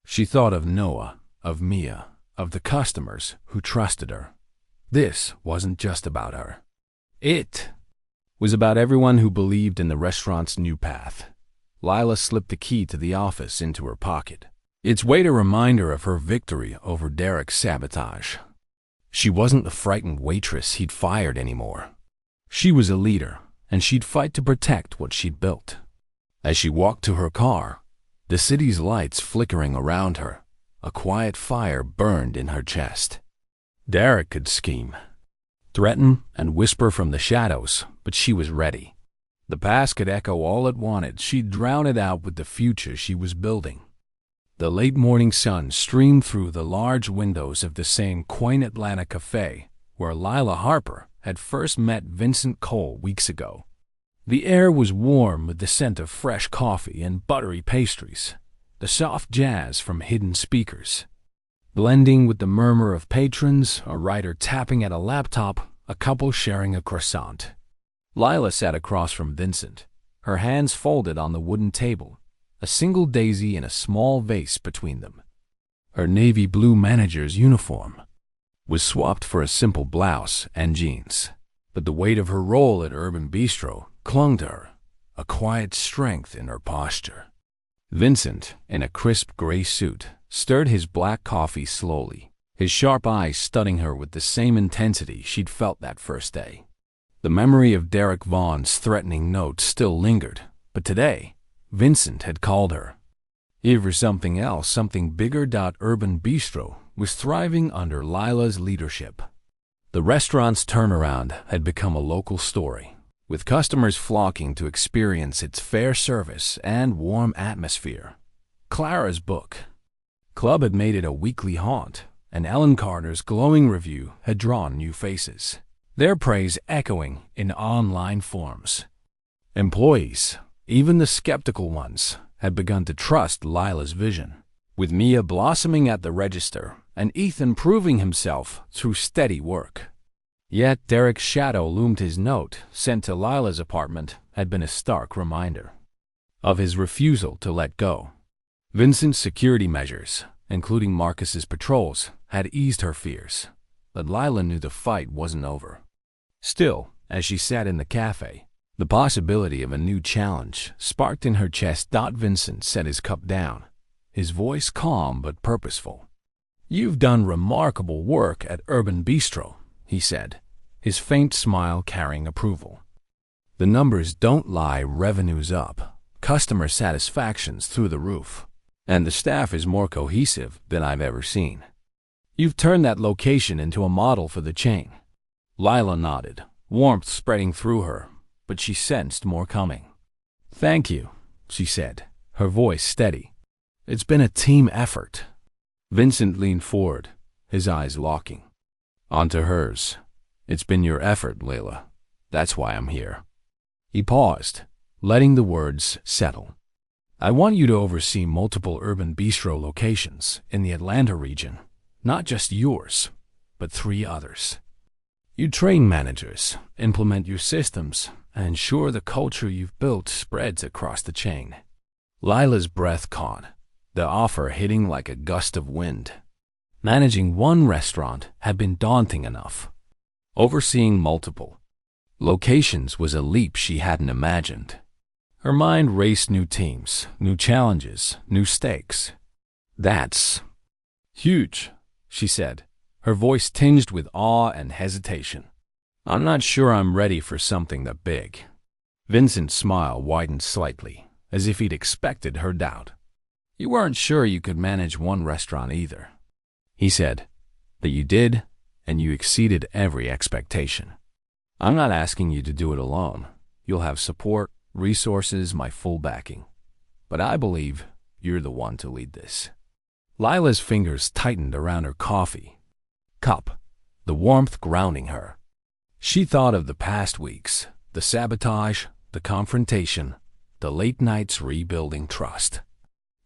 She thought of Noah, of Mia, of the customers who trusted her. This wasn't just about her. It was about everyone who believed in the restaurant's new path. Lila slipped the key to the office into her pocket, its weight a reminder of her victory over Derek's sabotage. She wasn't the frightened waitress he'd fired anymore. She was a leader, and she'd fight to protect what she'd built. As she walked to her car, the city's lights flickering around her, a quiet fire burned in her chest. Derek could scheme, threaten, and whisper from the shadows, but she was ready. The past could echo all it wanted. She'd drown it out with the future she was building. The late morning sun streamed through the large windows of the same quaint Atlanta cafe where Lila Harper had first met Vincent Cole weeks ago. The air was warm with the scent of fresh coffee and buttery pastries, the soft jazz from hidden speakers, blending with the murmur of patrons, a writer tapping at a laptop, a couple sharing a croissant. Lila sat across from Vincent, her hands folded on the wooden table, a single daisy in a small vase between them. Her navy blue manager's uniform was swapped for a simple blouse and jeans, but the weight of her role at Urban Bistro clung to her, a quiet strength in her posture. Vincent, in a crisp gray suit, stirred his black coffee slowly, his sharp eyes studying her with the same intensity she'd felt that first day. The memory of Derek Vaughn's threatening note still lingered, but today, Vincent had called her. Here for something else, something bigger. Urban Bistro was thriving under Lila's leadership. The restaurant's turnaround had become a local story, with customers flocking to experience its fair service and warm atmosphere. Clara's book club had made it a weekly haunt, and Ellen Carter's glowing review had drawn new faces, their praise echoing in online forums. Employees, even the skeptical ones, had begun to trust Lila's vision, with Mia blossoming at the register and Ethan proving himself through steady work. Yet Derek's shadow loomed. His note, sent to Lila's apartment, had been a stark reminder of his refusal to let go. Vincent's security measures, including Marcus's patrols, had eased her fears, but Lila knew the fight wasn't over. Still, as she sat in the cafe, the possibility of a new challenge sparked in her chest. Vincent set his cup down, his voice calm but purposeful. "You've done remarkable work at Urban Bistro," he said, his faint smile carrying approval. "The numbers don't lie, revenue's up, customer satisfaction's through the roof, and the staff is more cohesive than I've ever seen. You've turned that location into a model for the chain." Lila nodded, warmth spreading through her, but she sensed more coming. "Thank you," she said, her voice steady. "It's been a team effort." Vincent leaned forward, his eyes locking onto hers. "It's been your effort, Layla. That's why I'm here." He paused, letting the words settle. "I want you to oversee multiple Urban Bistro locations in the Atlanta region, not just yours, but 3 others. You train managers, implement your systems, and ensure the culture you've built spreads across the chain." Lila's breath caught, the offer hitting like a gust of wind. Managing one restaurant had been daunting enough. Overseeing multiple locations was a leap she hadn't imagined. Her mind raced new teams, new challenges, new stakes. "That's huge," she said, her voice tinged with awe and hesitation. "I'm not sure I'm ready for something that big." Vincent's smile widened slightly, as if he'd expected her doubt. "You weren't sure you could manage one restaurant either," he said, "but you did, and you exceeded every expectation. I'm not asking you to do it alone. You'll have support, resources, my full backing. But I believe you're the one to lead this." Lila's fingers tightened around her coffee cup, the warmth grounding her. She thought of the past weeks, the sabotage, the confrontation, the late nights rebuilding trust.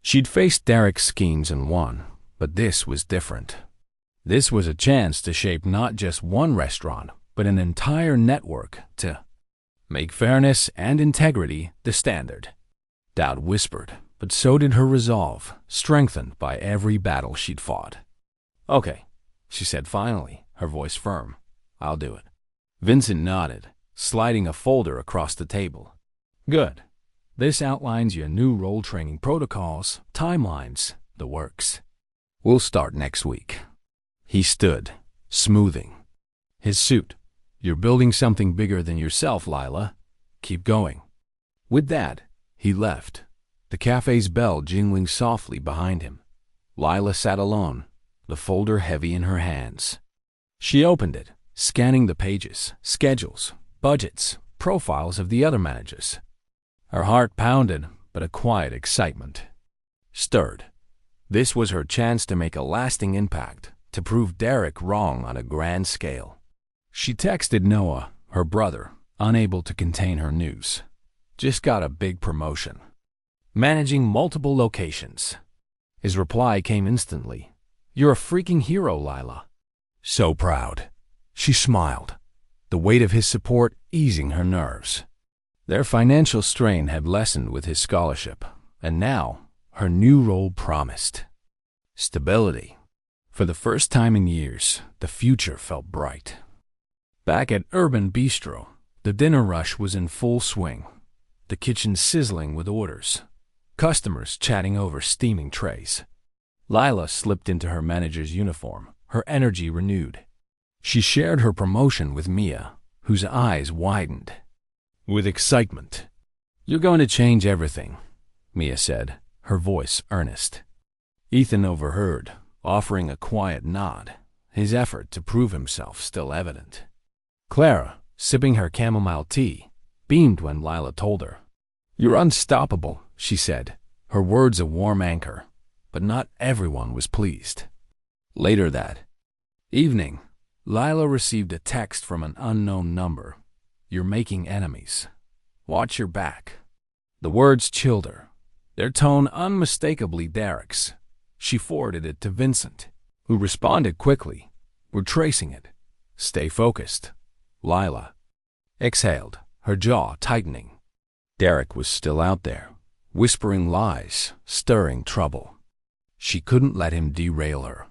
She'd faced Derek's schemes and won, but this was different. This was a chance to shape not just one restaurant, but an entire network, to make fairness and integrity the standard. Doubt whispered, but so did her resolve, strengthened by every battle she'd fought. "Okay," she said finally, her voice firm. "I'll do it." Vincent nodded, sliding a folder across the table. "Good. This outlines your new role training protocols, timelines, the works. We'll start next week." He stood, smoothing his suit. "You're building something bigger than yourself, Lila. Keep going." With that, he left, the cafe's bell jingling softly behind him. Lila sat alone, the folder heavy in her hands. She opened it, scanning the pages, schedules, budgets, profiles of the other managers. Her heart pounded, but a quiet excitement stirred. This was her chance to make a lasting impact, to prove Derek wrong on a grand scale. She texted Noah, her brother, unable to contain her news. "Just got a big promotion. Managing multiple locations." His reply came instantly. "You're a freaking hero, Lila." "So proud." She smiled, the weight of his support easing her nerves. Their financial strain had lessened with his scholarship, and now her new role promised stability. For the first time in years, the future felt bright. Back at Urban Bistro, the dinner rush was in full swing, the kitchen sizzling with orders, customers chatting over steaming trays. Lila slipped into her manager's uniform, her energy renewed. She shared her promotion with Mia, whose eyes widened with excitement. "You're going to change everything," Mia said, her voice earnest. Ethan overheard, offering a quiet nod, his effort to prove himself still evident. Clara, sipping her chamomile tea, beamed when Lila told her. "You're unstoppable," she said, her words a warm anchor, but not everyone was pleased. Later that evening, Lila received a text from an unknown number. "You're making enemies. Watch your back." The words chilled her, their tone unmistakably Derek's. She forwarded it to Vincent, who responded quickly. "We're tracing it. Stay focused." Lila exhaled, her jaw tightening. Derek was still out there, whispering lies, stirring trouble. She couldn't let him derail her.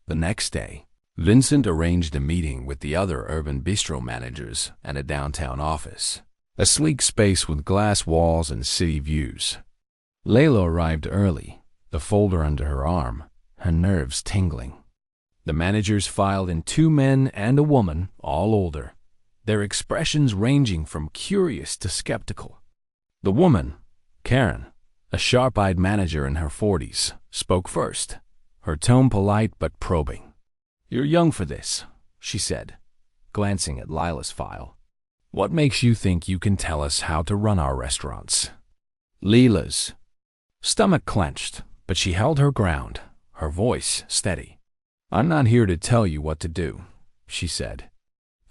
The next day, Vincent arranged a meeting with the other urban bistro managers at a downtown office, a sleek space with glass walls and city views. Layla arrived early, the folder under her arm, her nerves tingling. The managers filed in 2 men and a woman, all older, their expressions ranging from curious to skeptical. The woman, Karen, a sharp-eyed manager in her 40s, spoke first, her tone polite but probing. "You're young for this," she said, glancing at Lila's file. "What makes you think you can tell us how to run our restaurants?" Lila's stomach clenched, but she held her ground, her voice steady. "I'm not here to tell you what to do," she said.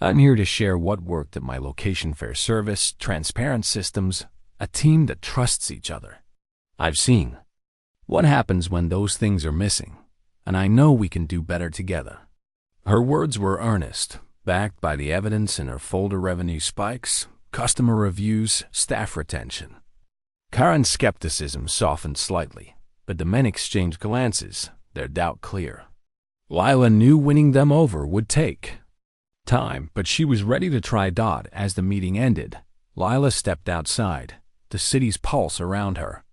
"I'm here to share what worked at my location: fair service, transparent systems, a team that trusts each other. I've seen what happens when those things are missing, and I know we can do better together." Her words were earnest, backed by the evidence in her folder: revenue spikes, customer reviews, staff retention. Karen's skepticism softened slightly, but the men exchanged glances, their doubt clear. Lila knew winning them over would take time, but she was ready to try. As the meeting ended, Lila stepped outside, the city's pulse around her.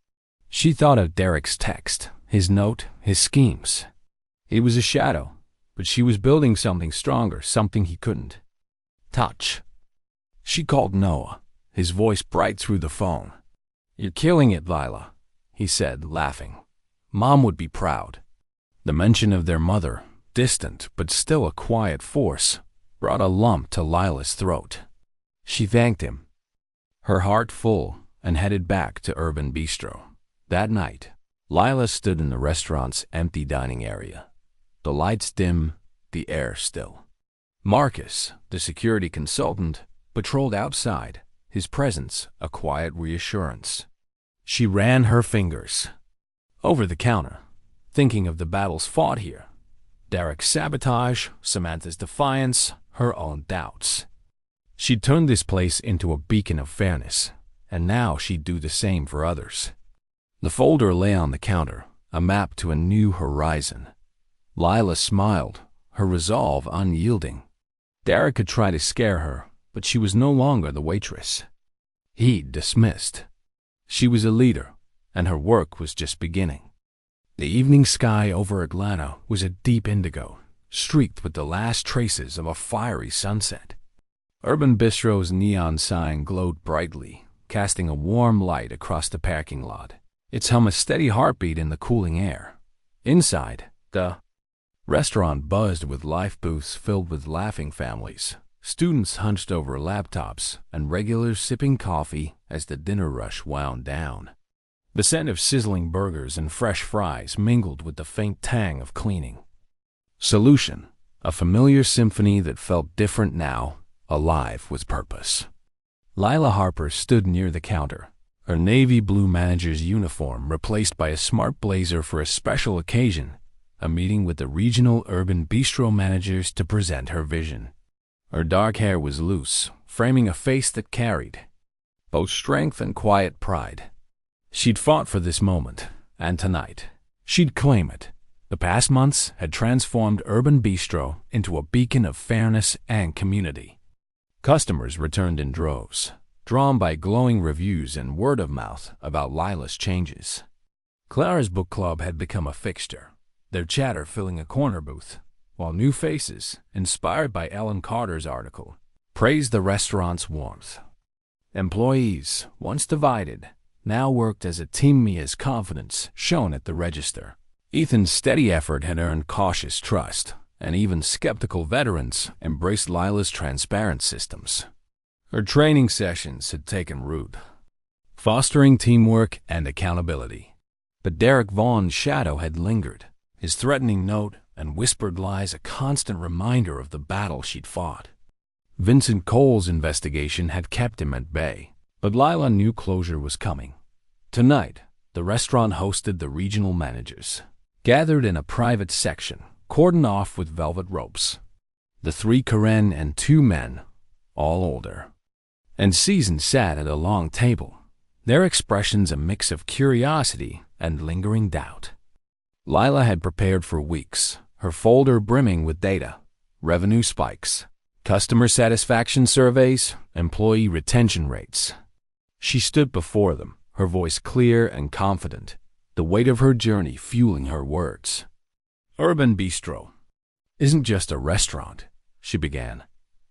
She thought of Derek's text, his note, his schemes. It was a shadow, but she was building something stronger, something he couldn't touch. She called Noah, his voice bright through the phone. "You're killing it, Lila," he said, laughing. "Mom would be proud." The mention of their mother, distant but still a quiet force, brought a lump to Lila's throat. She thanked him, her heart full, and headed back to Urban Bistro. That night, Lila stood in the restaurant's empty dining area. The lights dim, the air still. Marcus, the security consultant, patrolled outside, his presence a quiet reassurance. She ran her fingers over the counter, thinking of the battles fought here. Derek's sabotage, Samantha's defiance, her own doubts. She'd turned this place into a beacon of fairness, and now she'd do the same for others. The folder lay on the counter, a map to a new horizon. Lila smiled, her resolve unyielding. Derek had tried to scare her, but she was no longer the waitress he'd dismissed. She was a leader, and her work was just beginning. The evening sky over Atlanta was a deep indigo, streaked with the last traces of a fiery sunset. Urban Bistro's neon sign glowed brightly, casting a warm light across the parking lot, its hum a steady heartbeat in the cooling air. Inside, the restaurant buzzed with life booths filled with laughing families, students hunched over laptops, and regulars sipping coffee as the dinner rush wound down. The scent of sizzling burgers and fresh fries mingled with the faint tang of cleaning. Solution, a familiar symphony that felt different now, alive with purpose. Lila Harper stood near the counter, her navy blue manager's uniform replaced by a smart blazer for a special occasion, a meeting with the regional urban bistro managers to present her vision. Her dark hair was loose, framing a face that carried both strength and quiet pride. She'd fought for this moment, and tonight, she'd claim it. The past months had transformed Urban Bistro into a beacon of fairness and community. Customers returned in droves, drawn by glowing reviews and word of mouth about Lila's changes. Clara's book club had become a fixture, their chatter filling a corner booth, while new faces, inspired by Ellen Carter's article, praised the restaurant's warmth. Employees, once divided, now worked as a team. Mia's confidence shone at the register. Ethan's steady effort had earned cautious trust, and even skeptical veterans embraced Lila's transparent systems. Her training sessions had taken root, fostering teamwork and accountability. But Derek Vaughan's shadow had lingered, his threatening note, and whispered lies a constant reminder of the battle she'd fought. Vincent Cole's investigation had kept him at bay, but Lila knew closure was coming. Tonight, the restaurant hosted the regional managers, gathered in a private section, cordoned off with velvet ropes. The 3 Karen and 2 men, all older and seasoned, sat at a long table, their expressions a mix of curiosity and lingering doubt. Lila had prepared for weeks, her folder brimming with data, revenue spikes, customer satisfaction surveys, employee retention rates. She stood before them, her voice clear and confident, the weight of her journey fueling her words. Urban Bistro isn't just a restaurant, she began,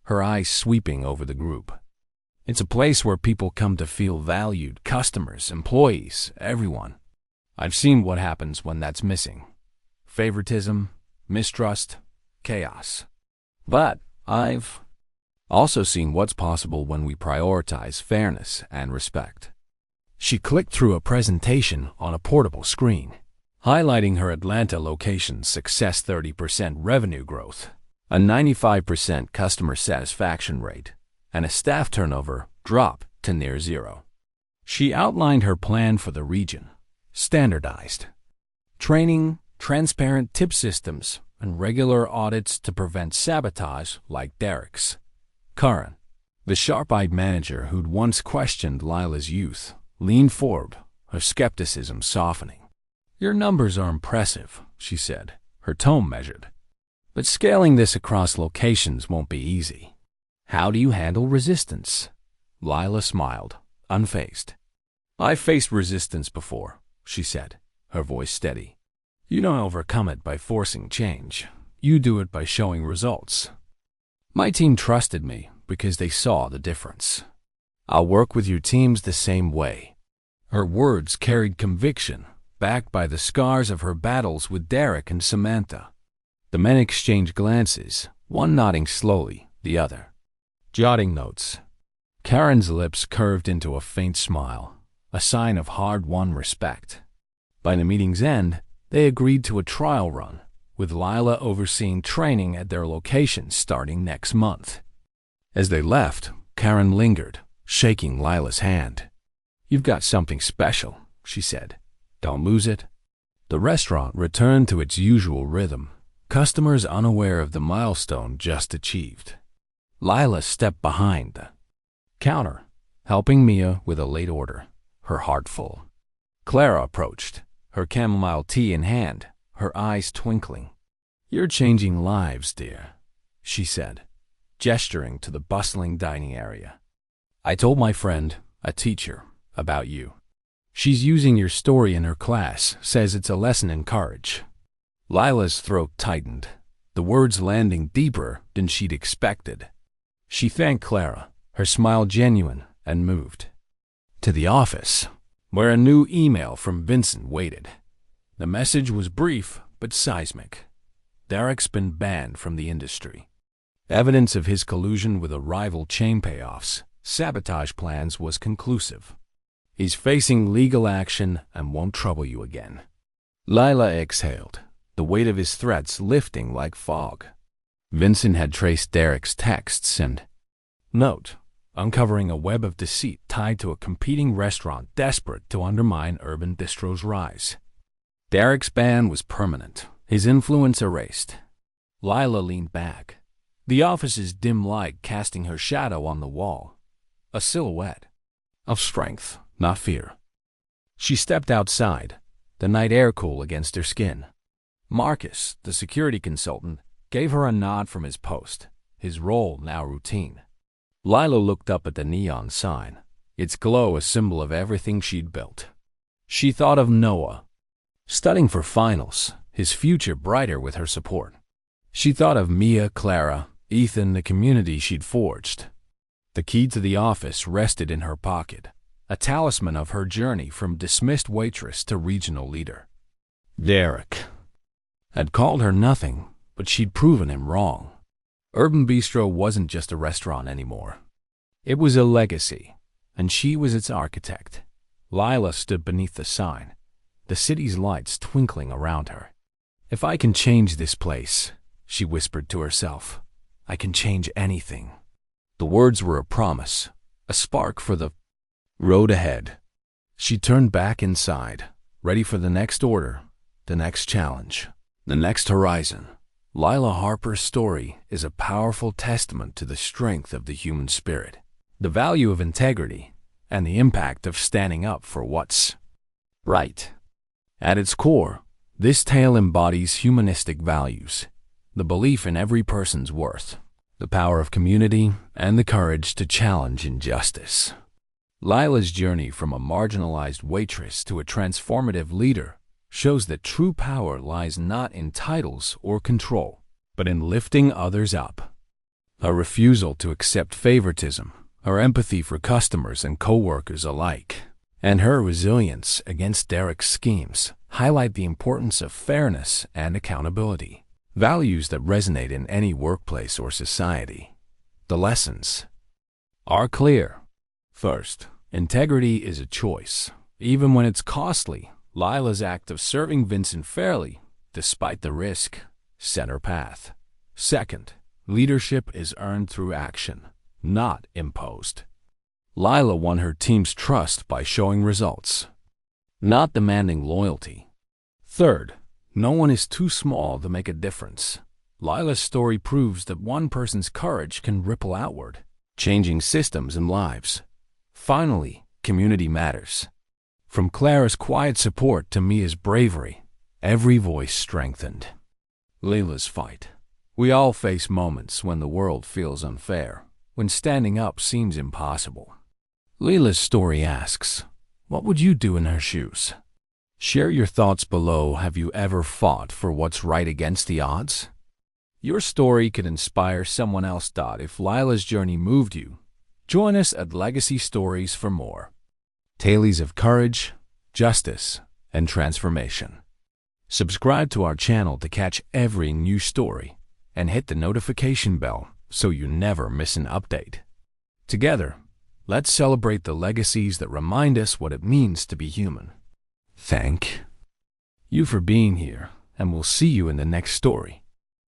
her eyes sweeping over the group. It's a place where people come to feel valued, customers, employees, everyone. I've seen what happens when that's missing. Favoritism, mistrust, chaos. But I've also seen what's possible when we prioritize fairness and respect. She clicked through a presentation on a portable screen, highlighting her Atlanta location's success: 30% revenue growth, a 95% customer satisfaction rate, and a staff turnover drop to near zero. She outlined her plan for the region: standardized training, transparent tip systems, and regular audits to prevent sabotage like Derek's. Karen, the sharp-eyed manager who'd once questioned Lila's youth, leaned forward, her skepticism softening. "Your numbers are impressive," she said, her tone measured. "But scaling this across locations won't be easy. How do you handle resistance?" Lila smiled, unfazed. "I've faced resistance before," she said, her voice steady. "You don't overcome it by forcing change. You do it by showing results. My team trusted me because they saw the difference. I'll work with your teams the same way." Her words carried conviction, backed by the scars of her battles with Derek and Samantha. The men exchanged glances, one nodding slowly, the other jotting notes. Karen's lips curved into a faint smile, a sign of hard-won respect. By the meeting's end, they agreed to a trial run, with Lila overseeing training at their location starting next month. As they left, Karen lingered, shaking Lila's hand. "You've got something special," she said. "Don't lose it." The restaurant returned to its usual rhythm, customers unaware of the milestone just achieved. Lila stepped behind the counter, helping Mia with a late order, her heart full. Clara approached, her chamomile tea in hand, her eyes twinkling. "You're changing lives, dear," she said, gesturing to the bustling dining area. "I told my friend, a teacher, about you. She's using your story in her class, says it's a lesson in courage." Lila's throat tightened, the words landing deeper than she'd expected. She thanked Clara, her smile genuine, and moved to the office, where a new email from Vincent waited. The message was brief but seismic. Derek's been banned from the industry. Evidence of his collusion with a rival chain payoffs, sabotage plans was conclusive. He's facing legal action and won't trouble you again. Lila exhaled, the weight of his threats lifting like fog. Vincent had traced Derek's texts and note, uncovering a web of deceit tied to a competing restaurant desperate to undermine Urban Bistro's rise. Derek's ban was permanent, his influence erased. Lila leaned back, the office's dim light casting her shadow on the wall, a silhouette of strength, not fear. She stepped outside, the night air cool against her skin. Marcus, the security consultant, gave her a nod from his post, his role now routine. Lila looked up at the neon sign, its glow a symbol of everything she'd built. She thought of Noah, studying for finals, his future brighter with her support. She thought of Mia, Clara, Ethan, the community she'd forged. The key to the office rested in her pocket, a talisman of her journey from dismissed waitress to regional leader. Derek had called her nothing, but she'd proven him wrong. Urban Bistro wasn't just a restaurant anymore. It was a legacy, and she was its architect. Lila stood beneath the sign, the city's lights twinkling around her. If I can change this place, she whispered to herself, I can change anything. The words were a promise, a spark for the road ahead. She turned back inside, ready for the next order, the next challenge, the next horizon. Lila Harper's story is a powerful testament to the strength of the human spirit, the value of integrity, and the impact of standing up for what's right. At its core, this tale embodies humanistic values, the belief in every person's worth, the power of community, and the courage to challenge injustice. Lila's journey from a marginalized waitress to a transformative leader shows that true power lies not in titles or control, but in lifting others up. Her refusal to accept favoritism, her empathy for customers and co-workers alike, and her resilience against Derek's schemes highlight the importance of fairness and accountability, values that resonate in any workplace or society. The lessons are clear. First, integrity is a choice, even when it's costly. Lila's act of serving Vincent fairly, despite the risk, set her path. Second, leadership is earned through action, not imposed. Lila won her team's trust by showing results, not demanding loyalty. Third, no one is too small to make a difference. Lila's story proves that one person's courage can ripple outward, changing systems and lives. Finally, community matters. From Clara's quiet support to Mia's bravery, every voice strengthened. Lila's fight. We all face moments when the world feels unfair, when standing up seems impossible. Lila's story asks, what would you do in her shoes? Share your thoughts below. Have you ever fought for what's right against the odds? Your story could inspire someone else. If Lila's journey moved you, join us at Legacy Stories for more tales of courage, justice, and transformation. Subscribe to our channel to catch every new story and hit the notification bell so you never miss an update. Together, let's celebrate the legacies that remind us what it means to be human. Thank you for being here, and we'll see you in the next story.